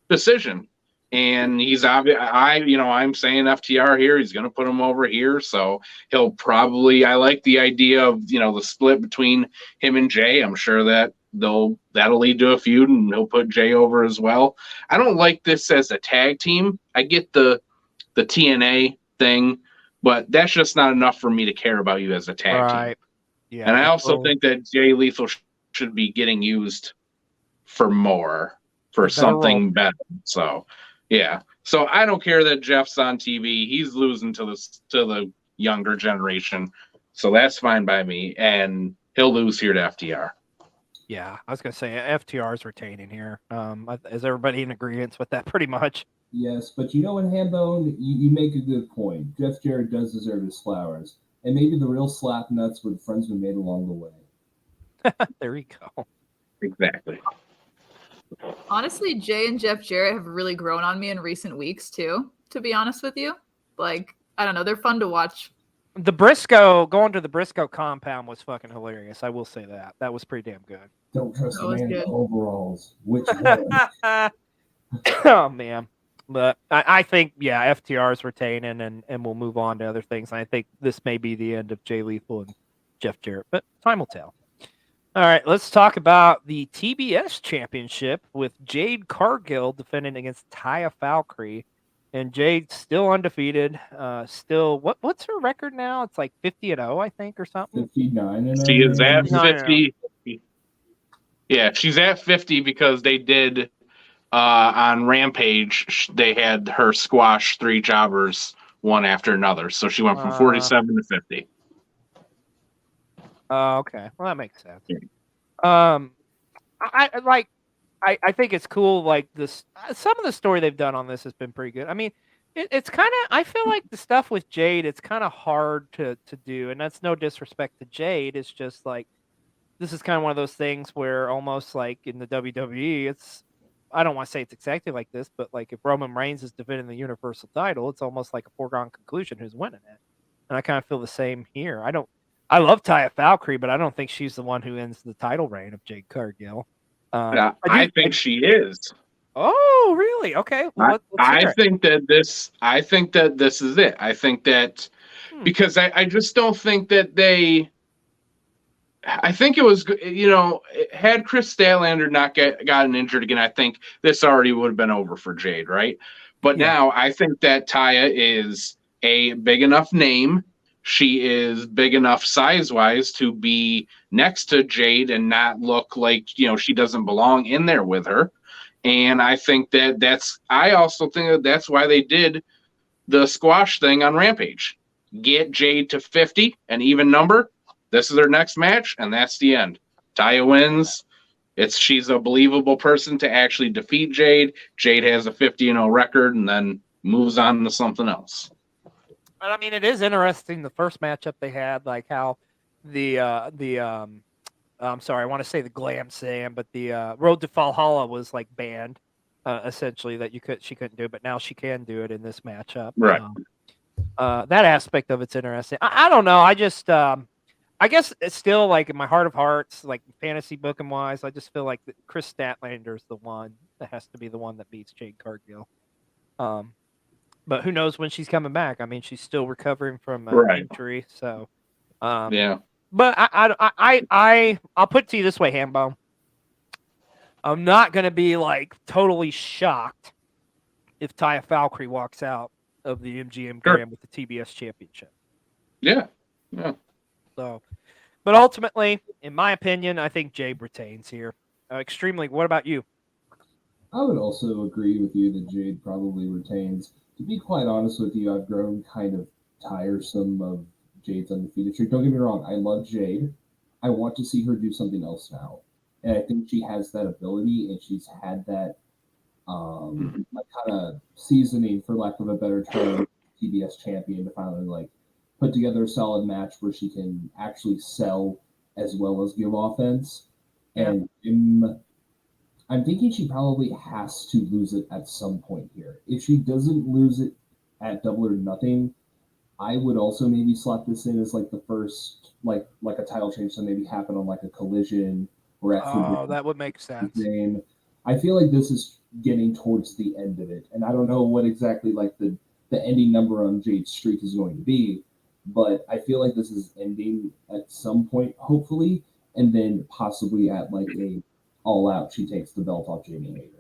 S3: decision." And he's obvious. I'm saying FTR here. He's going to put him over here. So he'll probably. I like the idea of the split between him and Jay. I'm sure that that'll lead to a feud, and he'll put Jay over as well. I don't like this as a tag team. I get the TNA thing, but that's just not enough for me to care about you as a tag team. Yeah. And I also think that Jay Lethal should be getting used for something better. So. Yeah, so I don't care that Jeff's on TV. He's losing to the younger generation, so that's fine by me. And he'll lose here to FTR.
S2: Yeah, I was gonna say FTR is retaining here. Is everybody in agreement with that? Pretty much.
S4: Yes, but in Hambone, you make a good point. Jeff Jarrett does deserve his flowers, and maybe the real slap nuts were the friends we made along the way.
S2: There you go.
S3: Exactly.
S5: Honestly, Jay and Jeff Jarrett have really grown on me in recent weeks too, to be honest with you. I don't know, they're fun to watch.
S2: Going to the Briscoe compound was fucking hilarious. I will say that. That was pretty damn good.
S4: Don't trust the man in overalls. Which one?
S2: Oh, man. But I think, FTR is retaining and we'll move on to other things. And I think this may be the end of Jay Lethal and Jeff Jarrett, but time will tell. All right, let's talk about the TBS Championship with Jade Cargill defending against Taya Valkyrie And Jade's still undefeated. Still, what's her record now? It's like 50-0, I think, or something.
S4: 59.
S3: She is at 50.
S2: 50.
S3: Yeah, she's at 50 because they did on Rampage. They had her squash 3 jobbers one after another, so she went from 47 to 50.
S2: Okay, well that makes sense. I think it's cool. Like this, some of the story they've done on this has been pretty good. I mean, it's kind of. I feel like the stuff with Jade, it's kind of hard to do, and that's no disrespect to Jade. It's just like this is kind of one of those things where almost like in the WWE, it's. I don't want to say it's exactly like this, but like if Roman Reigns is defending the Universal title, it's almost like a foregone conclusion who's winning it. And I kind of feel the same here. I love Taya Valkyrie, but I don't think she's the one who ends the title reign of Jade Cargill.
S3: I think she is.
S2: Oh, really? Okay. Well,
S3: I think that this is it. I think that because I just don't think that they. I think it was, had Chris Statlander not gotten injured again, I think this already would have been over for Jade, right? But now I think that Taya is a big enough name. She is big enough size-wise to be next to Jade and not look like, she doesn't belong in there with her. And I think I also think that's why they did the squash thing on Rampage. Get Jade to 50, an even number. This is their next match, and that's the end. Taya wins. She's a believable person to actually defeat Jade. Jade has a 50-0 record and then moves on to something else.
S2: But I mean, it is interesting the first matchup they had, like how I'm sorry, I want to say the Glam Sam, but the Road to Valhalla was like banned, essentially she couldn't do it, but now she can do it in this matchup.
S3: Right.
S2: That aspect of it's interesting. I don't know. I guess it's still like in my heart of hearts, like fantasy booking wise, I just feel like Chris Statlander is the one that has to be the one that beats Jade Cargill. But who knows when she's coming back? I mean, she's still recovering from injury, so
S3: yeah.
S2: But I'll put it to you this way, Hambone. I'm not gonna be like totally shocked if Taya Valkyrie walks out of the MGM Grand with the TBS Championship.
S3: Yeah.
S2: So, but ultimately, in my opinion, I think Jade retains here. Extremely. What about you?
S4: I would also agree with you that Jade probably retains. To be quite honest with you, I've grown kind of tiresome of Jade's undefeated streak. Don't get me wrong, I love Jade. I want to see her do something else now. And I think she has that ability, and she's had that kind of seasoning, for lack of a better term, TBS champion to finally put together a solid match where she can actually sell as well as give offense. And I'm thinking she probably has to lose it at some point here. If she doesn't lose it at Double or Nothing, I would also maybe slot this in as the first like a title change to maybe happen on a Collision or at
S2: that would make sense.
S4: I feel like this is getting towards the end of it, and I don't know what exactly the ending number on Jade's streak is going to be, but I feel like this is ending at some point, hopefully, and then possibly at a All Out, she takes the belt off Jamie Hayter.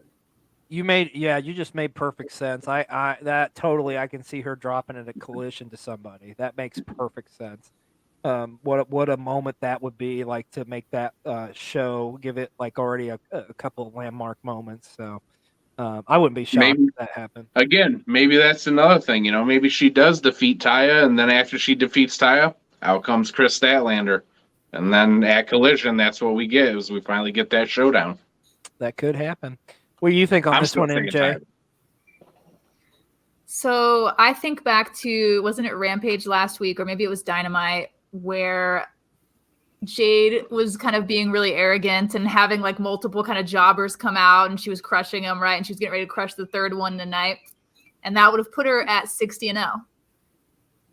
S2: You just made perfect sense. I can see her dropping at a Collision to somebody. That makes perfect sense. What a moment that would be to make that show, give it already a couple of landmark moments. So I wouldn't be shocked if that happened. Again,
S3: maybe that's another thing. Maybe she does defeat Taya, and then after she defeats Taya, out comes Chris Statlander. And then at Collision, that's what we get, is we finally get that showdown.
S2: That could happen. What do you think on this one, MJ?
S5: So I think back to, wasn't it Rampage last week, or maybe it was Dynamite, where Jade was kind of being really arrogant and having multiple kind of jobbers come out, and she was crushing them, right? And she was getting ready to crush the third one tonight. And that would have put her at 60-0.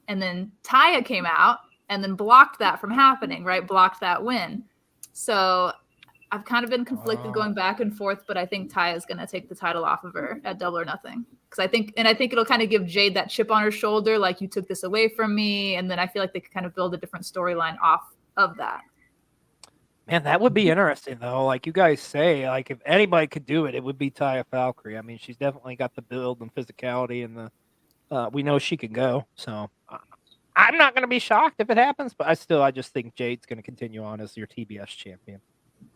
S5: And then Taya came out and then blocked that from happening, right? Blocked that win. So I've kind of been conflicted going back and forth, but I think Taya is going to take the title off of her at Double or Nothing. I think it'll kind of give Jade that chip on her shoulder, you took this away from me. And then I feel like they could kind of build a different storyline off of that.
S2: And that would be interesting, though. Like you guys say, like if anybody could do it, it would be Taya Valkyrie. I mean, she's definitely got the build and physicality, and we know she can go. So I'm not going to be shocked if it happens, but I just think Jade's going to continue on as your TBS champion.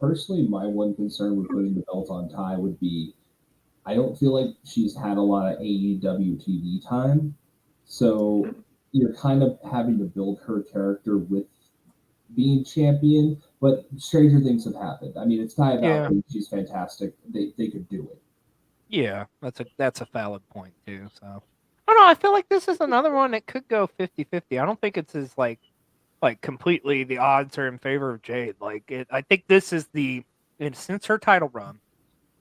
S4: Personally, my one concern with putting the belt on Ty would be, I don't feel like she's had a lot of AEW TV time, so you're kind of having to build her character with being champion. But stranger things have happened. I mean, it's Ty Valkyrie; she's fantastic. They could do it.
S2: Yeah, that's a valid point too. So I don't know. I feel like this is another one that could go 50-50. I don't think it's as like completely the odds are in favor of Jade. I think this is since her title run,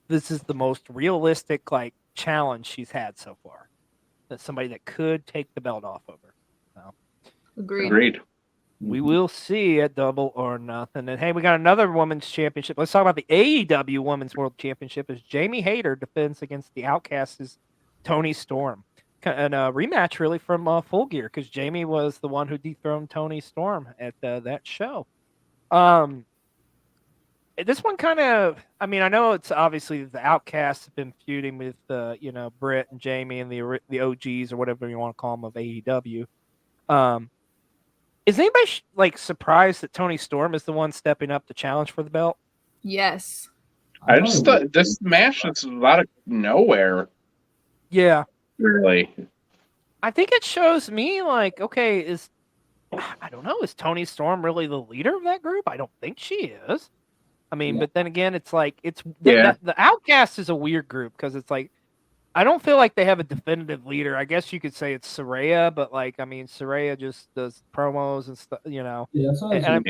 S2: this is the most realistic challenge she's had so far. That's somebody that could take the belt off of her. So.
S3: Agreed.
S2: We will see at Double or Nothing. And hey, we got another women's championship. Let's talk about the AEW Women's World Championship as Jamie Hayter defends against the Outcasts' Toni Storm. And a rematch really from Full Gear, because Jamie was the one who dethroned Toni Storm at that show. This one kind of, I mean, I know it's obviously the Outcasts have been feuding with Britt and Jamie and the OGs or whatever you want to call them of AEW. Is anybody surprised that Toni Storm is the one stepping up to challenge for the belt?
S5: Yes.
S3: I just thought this match is a lot of nowhere.
S2: Yeah.
S3: Really.
S2: I think it shows me okay, I don't know, is Toni Storm really the leader of that group? I don't think she is. I mean, but then again, it's the Outcast is a weird group because it's I don't feel like they have a definitive leader. I guess you could say it's Saraya, but Saraya just does promos and stuff,
S4: Yeah, that's what I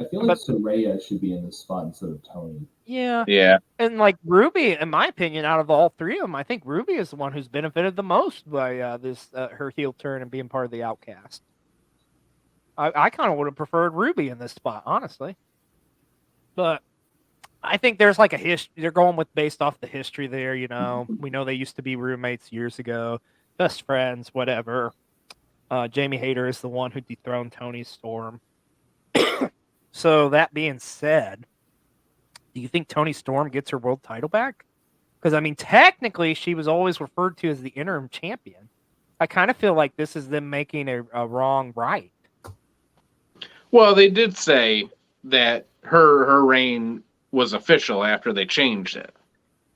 S4: feel like Saraya should be in this spot instead of Toni.
S2: Yeah.
S3: Yeah.
S2: And Ruby, in my opinion, out of all three of them, I think Ruby is the one who's benefited the most by this her heel turn and being part of the Outcast. I kind of would have preferred Ruby in this spot, honestly. But I think there's a history. They're going with based off the history there. We know they used to be roommates years ago, best friends, whatever. Jamie Hayter is the one who dethroned Toni Storm. So that being said, do you think Toni Storm gets her world title back? Because technically she was always referred to as the interim champion. I kind of feel like this is them making a wrong right.
S3: Well, they did say that her reign was official after they changed it.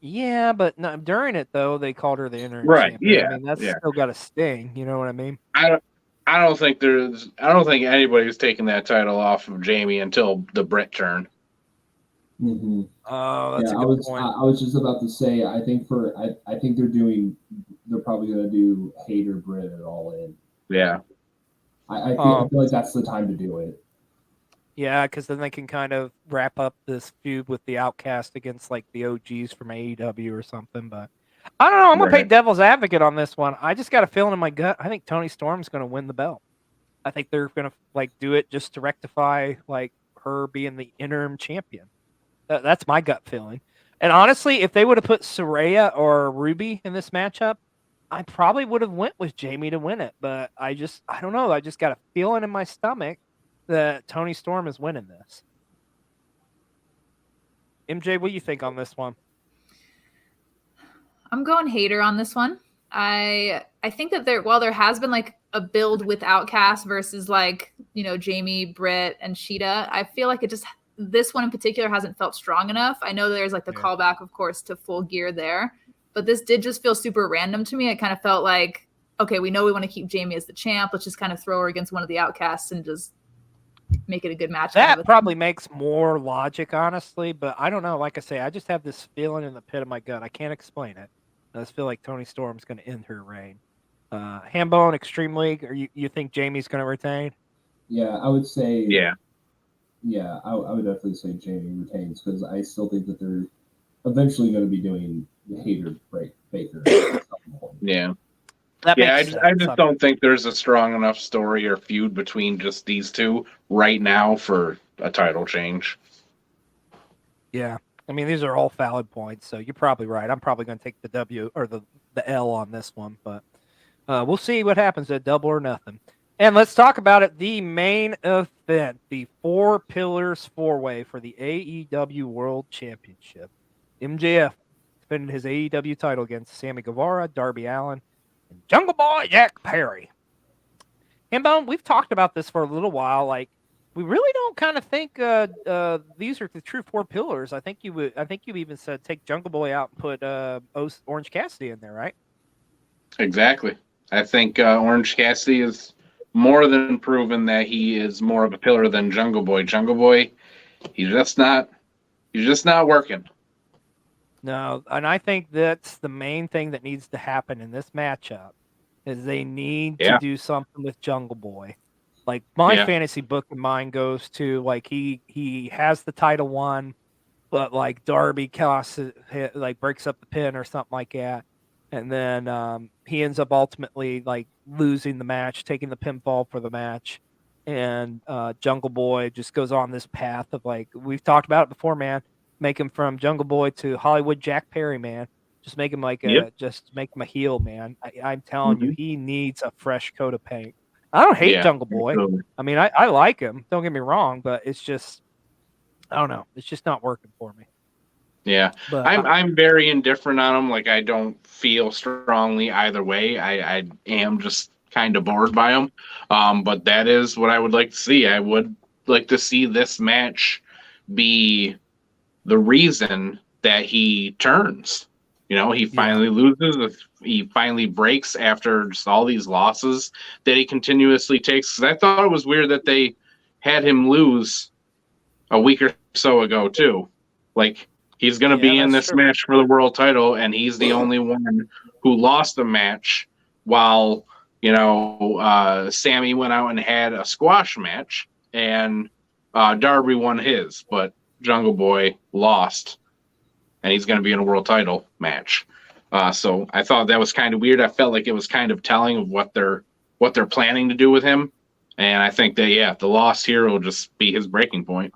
S2: Yeah, but during it though, they called her the interim
S3: champion.
S2: Yeah, that's still got a sting. You know what I mean?
S3: I don't think anybody's taking that title off of Jamie until the Britt turn.
S4: Mm-hmm.
S2: Oh, that's a good point.
S4: I was just about to say, I think they're probably going to do Hayter Britt at All In.
S3: Yeah.
S4: I feel like that's the time to do it.
S2: Yeah, because then they can kind of wrap up this feud with the Outcast against the OGs from AEW or something. But I don't know. I'm going to play devil's advocate on this one. I just got a feeling in my gut. I think Toni Storm's going to win the belt. I think they're going to do it just to rectify her being the interim champion. That's my gut feeling. And honestly, if they would have put Saraya or Ruby in this matchup, I probably would have went with Jamie to win it. But I don't know. I just got a feeling in my stomach that Toni Storm is winning this. MJ, what do you think on this one?
S5: I'm going Hayter on this one. I think that there has been a build with Outcast versus Jamie, Britt, and Sheeta. I feel like this one in particular hasn't felt strong enough. I know there's the callback, of course, to Full Gear there, but this did just feel super random to me. It kind of felt like, okay, we know we want to keep Jamie as the champ. Let's just kind of throw her against one of the Outcasts and just make it a good match.
S2: That probably makes more logic, honestly, but I don't know. Like I say, I just have this feeling in the pit of my gut. I can't explain it. I just feel like Toni Storm's going to end her reign. Hambone, Extreme League, or you think Jamie's going to retain?
S4: Yeah, I would say.
S3: Yeah.
S4: Yeah, I would definitely say Jamie retains because I still think that they're eventually going to be doing the Hayter Baker at some point.
S3: Yeah. I just don't think there's a strong enough story or feud between just these two right now for a title change.
S2: Yeah. These are all valid points, so you're probably right. I'm probably going to take the W or the L on this one, but we'll see what happens at Double or Nothing. And let's talk about it. The main event, the 4 Pillars 4-Way for the AEW World Championship. MJF defended his AEW title against Sammy Guevara, Darby Allin, and Jungle Boy Jack Perry. Hambone, we've talked about this for a little while. Like, we really don't kind of think these are the true 4 pillars. I think you even said take Jungle Boy out and put Orange Cassidy in there, right?
S3: Exactly. I think Orange Cassidy is more than proven that he is more of a pillar than Jungle Boy. Jungle Boy, he's just not working.
S2: No, and I think that's the main thing that needs to happen in this matchup is they need to do something with Jungle Boy. Like my fantasy book in mind goes to like he has the title won, but like Darby breaks up the pin or something like that. And then he ends up ultimately like losing the match, taking the pinfall for the match. And Jungle Boy just goes on this path of like, we've talked about it before, man. Make him from Jungle Boy to Hollywood Jack Perry, man. Just make him just make him a heel, man. I'm telling you, he needs a fresh coat of paint. I don't hate Jungle Boy. Absolutely. I mean, I like him. Don't get me wrong, but it's just, I don't know. It's just not working for me.
S3: Yeah, but I'm very indifferent on him. Like I don't feel strongly either way. I am just kind of bored by him. But that is what I would like to see. I would like to see this match be the reason that he turns. You know, he finally loses. He finally breaks after just all these losses that he continuously takes. Because I thought it was weird that they had him lose a week or so ago too. Like. He's going to be in this match for the world title, and he's the only one who lost the match while, Sammy went out and had a squash match, and Darby won his, but Jungle Boy lost, and he's going to be in a world title match. So I thought that was kind of weird. I felt like it was kind of telling of what they're planning to do with him, and I think that, the loss here will just be his breaking point.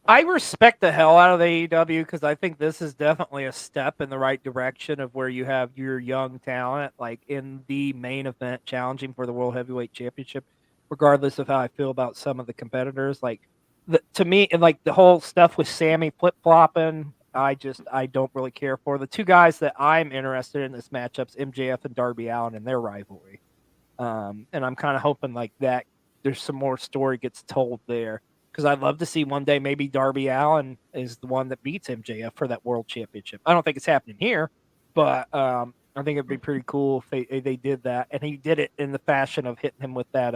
S2: I respect the hell out of the AEW because I think this is definitely a step in the right direction of where you have your young talent like in the main event challenging for the World Heavyweight Championship, regardless of how I feel about some of the competitors. Like to me, and like the whole stuff with Sammy flip-flopping, I don't really care for. The 2 guys that I'm interested in this matchup's MJF and Darby Allin and their rivalry. And I'm kind of hoping like that there's some more story gets told there. Because I'd love to see one day maybe Darby Allin is the one that beats MJF for that world championship. I don't think it's happening here, but I think it'd be pretty cool if they did that. And he did it in the fashion of hitting him with that,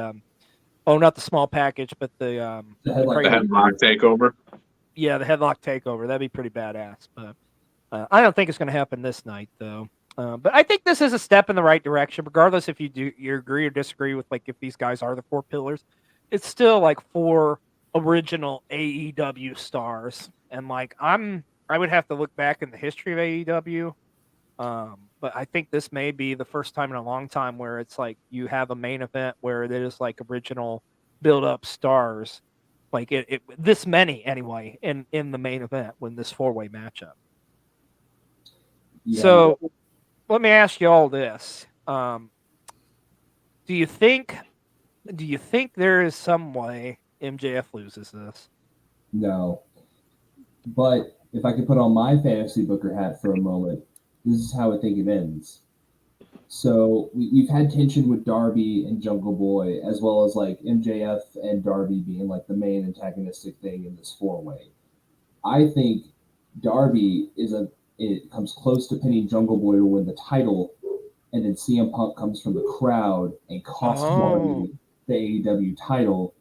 S2: not the small package, but the
S3: headlock takeover.
S2: Yeah, the headlock takeover. That'd be pretty badass. But I don't think it's going to happen this night, though. But I think this is a step in the right direction, regardless if you agree or disagree with like if these guys are the 4 pillars. It's still like 4 original AEW stars, and like I would have to look back in the history of AEW, but I think this may be the first time in a long time where it's like you have a main event where it is like original build-up stars, like it this many anyway in the main event when this 4-way matchup. So let me ask you all this: do you think there is some way MJF loses this?
S4: No. But if I could put on my fantasy booker hat for a moment, this is how I think it ends. So we've had tension with Darby and Jungle Boy, as well as like MJF and Darby being like the main antagonistic thing in this 4-way. I think Darby it comes close to pinning Jungle Boy to win the title, and then CM Punk comes from the crowd and costs Darby the AEW title.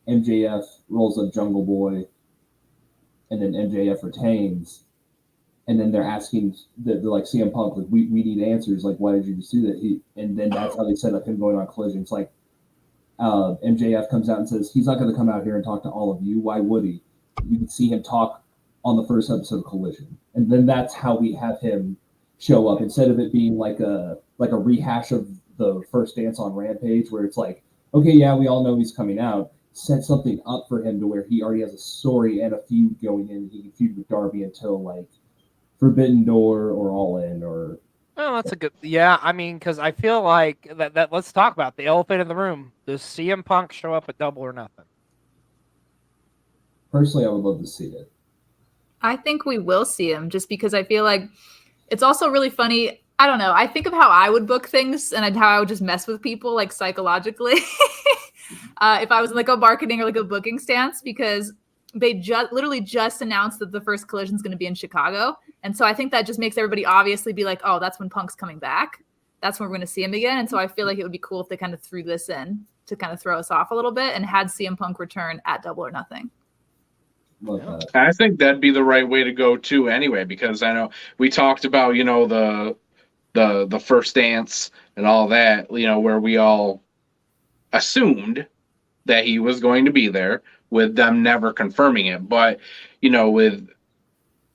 S4: MJF rolls up Jungle Boy, and then MJF retains. And then they're asking, they're like, CM Punk, like, we need answers. Like, why did you just do that? And then that's how they set up him going on Collision. It's like MJF comes out and says, he's not going to come out here and talk to all of you. Why would he? You can see him talk on the first episode of Collision. And then that's how we have him show up, instead of it being like a rehash of the first dance on Rampage, where it's like, okay, yeah, we all know he's coming out. Set something up for him to where he already has a story and a feud going in. He can feud with Darby until like Forbidden Door or All In or
S2: Oh, that's a good. Yeah, I mean, because I feel like that. Let's talk about the elephant in the room. Does CM Punk show up at Double or Nothing?
S4: Personally, I would love to see it.
S5: I think we will see him just because I feel like it's also really funny. I don't know. I think of how I would book things and how I would just mess with people like psychologically. If I was in like a marketing or like a booking stance, because they literally just announced that the first collision is going to be in Chicago. And so I think that just makes everybody obviously be like, oh, that's when Punk's coming back. That's when we're going to see him again. And so I feel like it would be cool if they kind of threw this in to kind of throw us off a little bit and had CM Punk return at Double or Nothing.
S3: I think that'd be the right way to go too anyway, because I know we talked about, you know, the first dance and all that, you know, where we all assumed that he was going to be there with them never confirming it. But, you know, with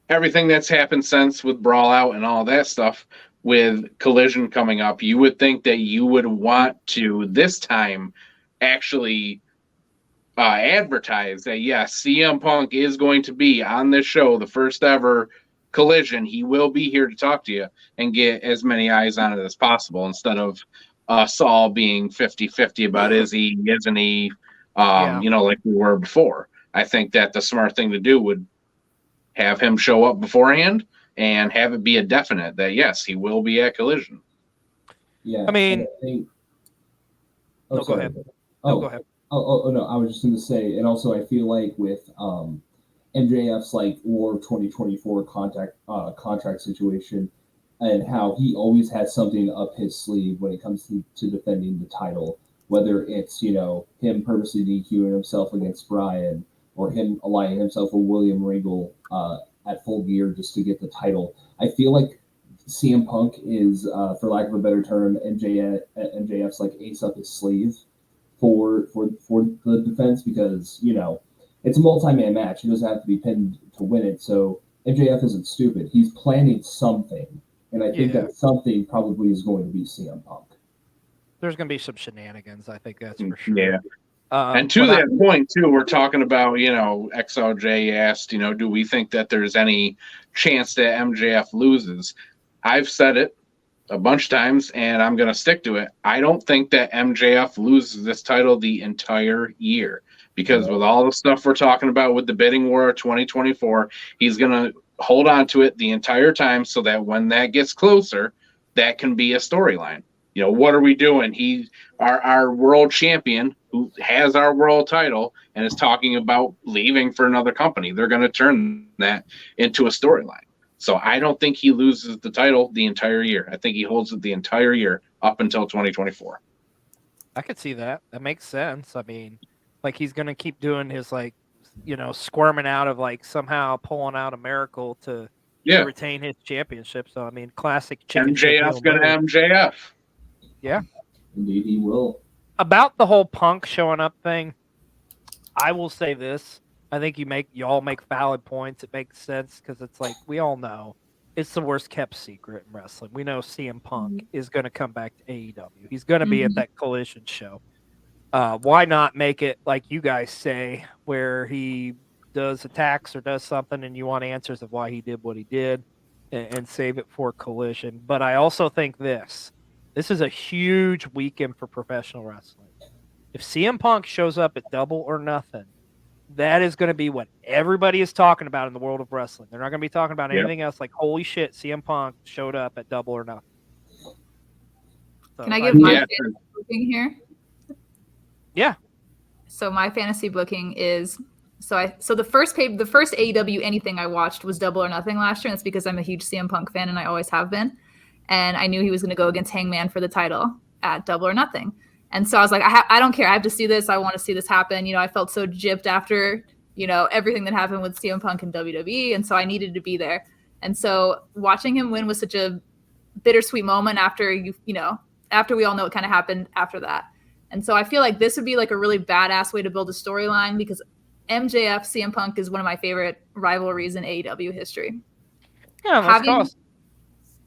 S3: everything that's happened since with Brawl Out and all that stuff, with Collision coming up, you would think that you would want to this time actually advertise that, yes, CM Punk is going to be on this show, the first ever Collision. He will be here to talk to you and get as many eyes on it as possible, instead of us all being 50-50 about is he, isn't he, you know, like we were before. I think that the smart thing to do would have him show up beforehand and have it be a definite that, yes, he will be at Collision.
S4: Yeah.
S2: I mean,
S4: go ahead.
S2: Go ahead.
S4: Oh, no, I was just going to say, and also I feel like with MJF's like War 2024 contract situation, and how he always has something up his sleeve when it comes to defending the title, whether it's, you know, him purposely DQing himself against Bryan, or him aligning himself with William Regal at Full Gear just to get the title. I feel like CM Punk is, for lack of a better term, MJF's like ace up his sleeve for the defense, because, you know, it's a multi-man match. He doesn't have to be pinned to win it. So MJF isn't stupid. He's planning something. And I think that something probably is going to be CM Punk.
S2: There's going to be some shenanigans. I think that's for sure.
S3: Yeah. And to that point, too, we're talking about, you know, XLJ asked, you know, do we think that there's any chance that MJF loses? I've said it a bunch of times, and I'm going to stick to it. I don't think that MJF loses this title the entire year, because with all the stuff we're talking about with the bidding war 2024, he's going to hold on to it the entire time, so that when that gets closer, that can be a storyline. You know, what are we doing? He's our world champion who has our world title and is talking about leaving for another company. They're going to turn that into a storyline. So I don't think he loses the title the entire year. I think he holds it the entire year up until 2024.
S2: I could see that. That makes sense. I mean, like, he's going to keep doing his, like, you know, squirming out of, like, somehow pulling out a miracle to retain his championship. So, I mean, classic chicken.
S3: MJF's going to MJF.
S2: Yeah.
S4: Indeed, he will.
S2: About the whole Punk showing up thing, I will say this. I think y'all make valid points. It makes sense, because it's like, we all know it's the worst kept secret in wrestling. We know CM Punk is going to come back to AEW. He's going to be at that Collision show. Why not make it like you guys say, where he does attacks or does something and you want answers of why he did what he did, and save it for Collision. But I also think this is a huge weekend for professional wrestling. If CM Punk shows up at Double or Nothing, that is going to be what everybody is talking about in the world of wrestling. They're not going to be talking about anything else. Like, holy shit, CM Punk showed up at Double or Nothing. So,
S5: can I give my fantasy booking here?
S2: Yeah.
S5: So my fantasy booking is the first AEW anything I watched was Double or Nothing last year, and that's because I'm a huge CM Punk fan and I always have been. And I knew he was going to go against Hangman for the title at Double or Nothing. And so I was like, I don't care. I have to see this. I want to see this happen. You know, I felt so gypped after, you know, everything that happened with CM Punk and WWE. And so I needed to be there. And so watching him win was such a bittersweet moment after after we all know what kind of happened after that. And so I feel like this would be like a really badass way to build a storyline, because MJF CM Punk is one of my favorite rivalries in AEW history.
S2: Yeah,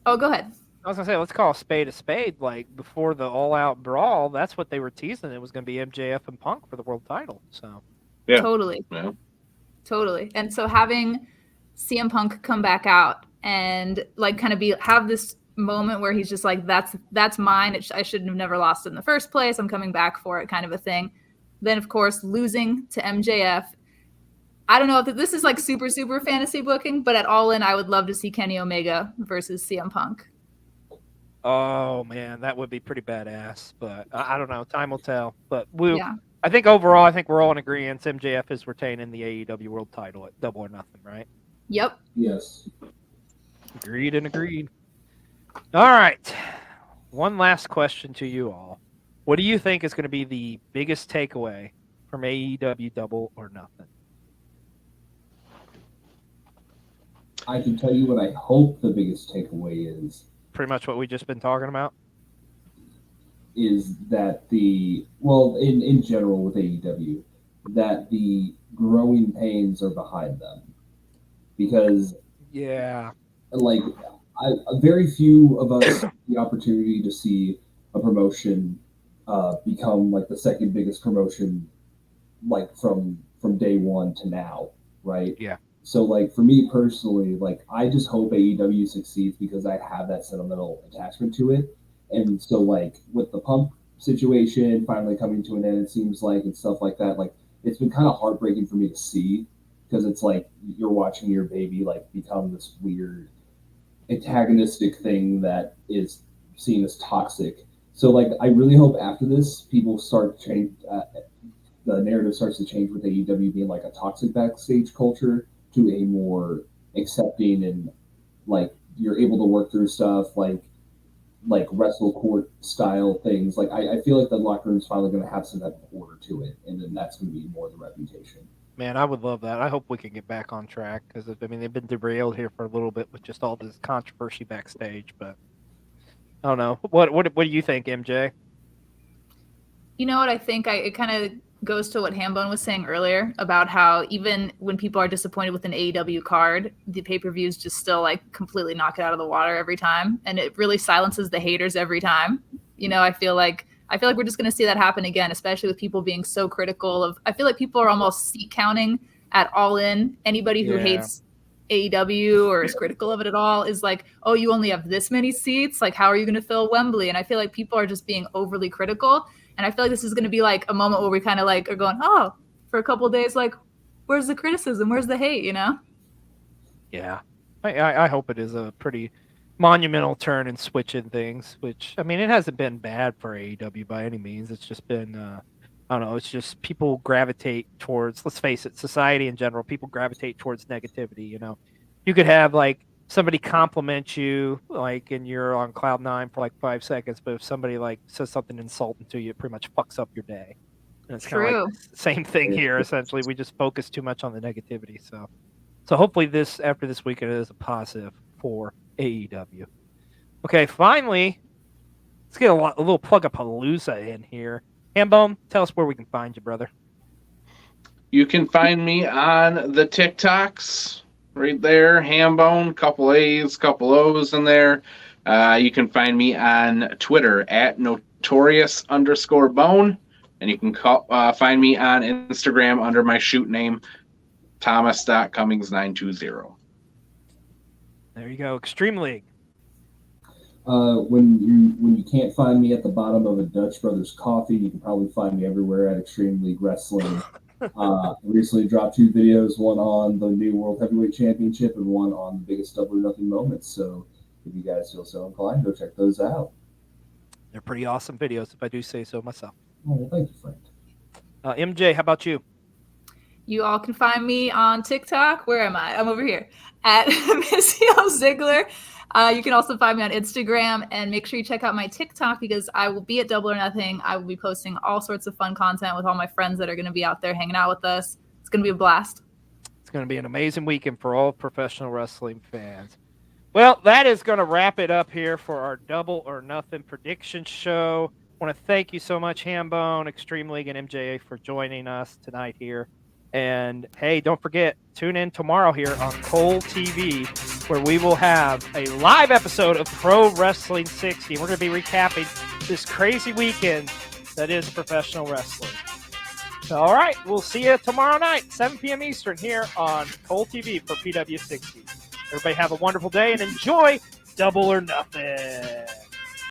S5: go ahead.
S2: I was going to say, let's call a spade. Like, before the all-out brawl, that's what they were teasing. It was going to be MJF and Punk for the world title. So,
S3: yeah.
S5: Totally.
S3: Yeah.
S5: Totally. And so having CM Punk come back out and, like, kind of have this moment where he's just like, that's mine. I shouldn't have never lost it in the first place. I'm coming back for it, kind of a thing. Then, of course, losing to MJF. I don't know if this is like super, super fantasy booking, but at All In, I would love to see Kenny Omega versus CM Punk.
S2: Oh, man, that would be pretty badass. But I don't know. Time will tell. But I think overall, I think we're all in agreement. MJF is retaining the AEW World Title at Double or Nothing, right?
S5: Yep.
S4: Yes.
S2: Agreed and agreed. All right. One last question to you all. What do you think is going to be the biggest takeaway from AEW Double or Nothing?
S4: I can tell you what I hope the biggest takeaway is.
S2: Pretty much what we just been talking about.
S4: Is that in general with AEW, that the growing pains are behind them. Because very few of us have the opportunity to see a promotion become like the second biggest promotion, like from day one to now, right?
S2: Yeah.
S4: So like for me personally, like I just hope AEW succeeds because I have that sentimental attachment to it. And so like with the Punk situation finally coming to an end, it seems like, and stuff like that, like it's been kind of heartbreaking for me to see, because it's like you're watching your baby like become this weird antagonistic thing that is seen as toxic. So like I really hope after this people start to change, the narrative starts to change with AEW being like a toxic backstage culture to a more accepting, and like you're able to work through stuff like wrestle court style things. Like I feel like the locker room's finally going to have some type of order to it, and then that's going to be more the reputation.
S2: Man, I would love that. I hope we can get back on track, because I mean they've been derailed here for a little bit with just all this controversy backstage. But I don't know. What do you think, MJ?
S5: You know what I think? It kind of goes to what Hambone was saying earlier about how even when people are disappointed with an AEW card, the pay-per-views just still like completely knock it out of the water every time, and it really silences the haters every time. You know, I feel like we're just going to see that happen again, especially with people being so critical of. I feel like people are almost seat counting at All In. Anybody who hates AEW or is critical of it at all is like, oh, you only have this many seats. Like, how are you going to fill Wembley? And I feel like people are just being overly critical. And I feel like this is going to be like a moment where we kind of like are going, oh, for a couple of days, like, where's the criticism? Where's the hate, you know? Yeah.
S2: I hope it is a pretty monumental turn and switch in things, which, I mean, it hasn't been bad for AEW by any means. It's just been, I don't know, it's just people gravitate towards, let's face it, society in general, people gravitate towards negativity, you know? You could have, like, somebody compliment you, like, and you're on cloud nine for like 5 seconds, but if somebody like says something insulting to you, it pretty much fucks up your day. And it's kind of like the same thing here. Essentially, we just focus too much on the negativity. So hopefully after this weekend, it is a positive for AEW. Okay, finally, let's get a little plug-a-palooza in here. Hambone, tell us where we can find you, brother.
S3: You can find me on the TikToks. Right there, Hambone, couple A's, couple O's in there. You can find me on Twitter at notorious_bone, and you can find me on Instagram under my shoot name, Thomas.Cummings920.
S2: There you go, Extreme League.
S4: When you can't find me at the bottom of a Dutch Brothers coffee, you can probably find me everywhere at Extreme League Wrestling. Recently dropped 2 videos, one on the new World Heavyweight Championship and one on the biggest Double or Nothing moments. So if you guys feel so inclined, go check those out.
S2: They're pretty awesome videos, if I do say so myself.
S4: Oh, well, thank you, friend.
S2: MJ, how about you?
S5: You all can find me on TikTok. Where am I? I'm over here at Missy Ziegler. You can also find me on Instagram, and make sure you check out my TikTok because I will be at Double or Nothing. I will be posting all sorts of fun content with all my friends that are going to be out there hanging out with us. It's going to be a blast.
S2: It's going to be an amazing weekend for all professional wrestling fans. Well, that is going to wrap it up here for our Double or Nothing prediction show. I want to thank you so much, Hambone, Extreme League, and MJA for joining us tonight here. And hey, don't forget, tune in tomorrow here on Cole TV, where we will have a live episode of Pro Wrestling 60. We're going to be recapping this crazy weekend that is professional wrestling. So, all right, we'll see you tomorrow night, 7 p.m. Eastern, here on Cole TV for PW60. Everybody have a wonderful day and enjoy Double or Nothing.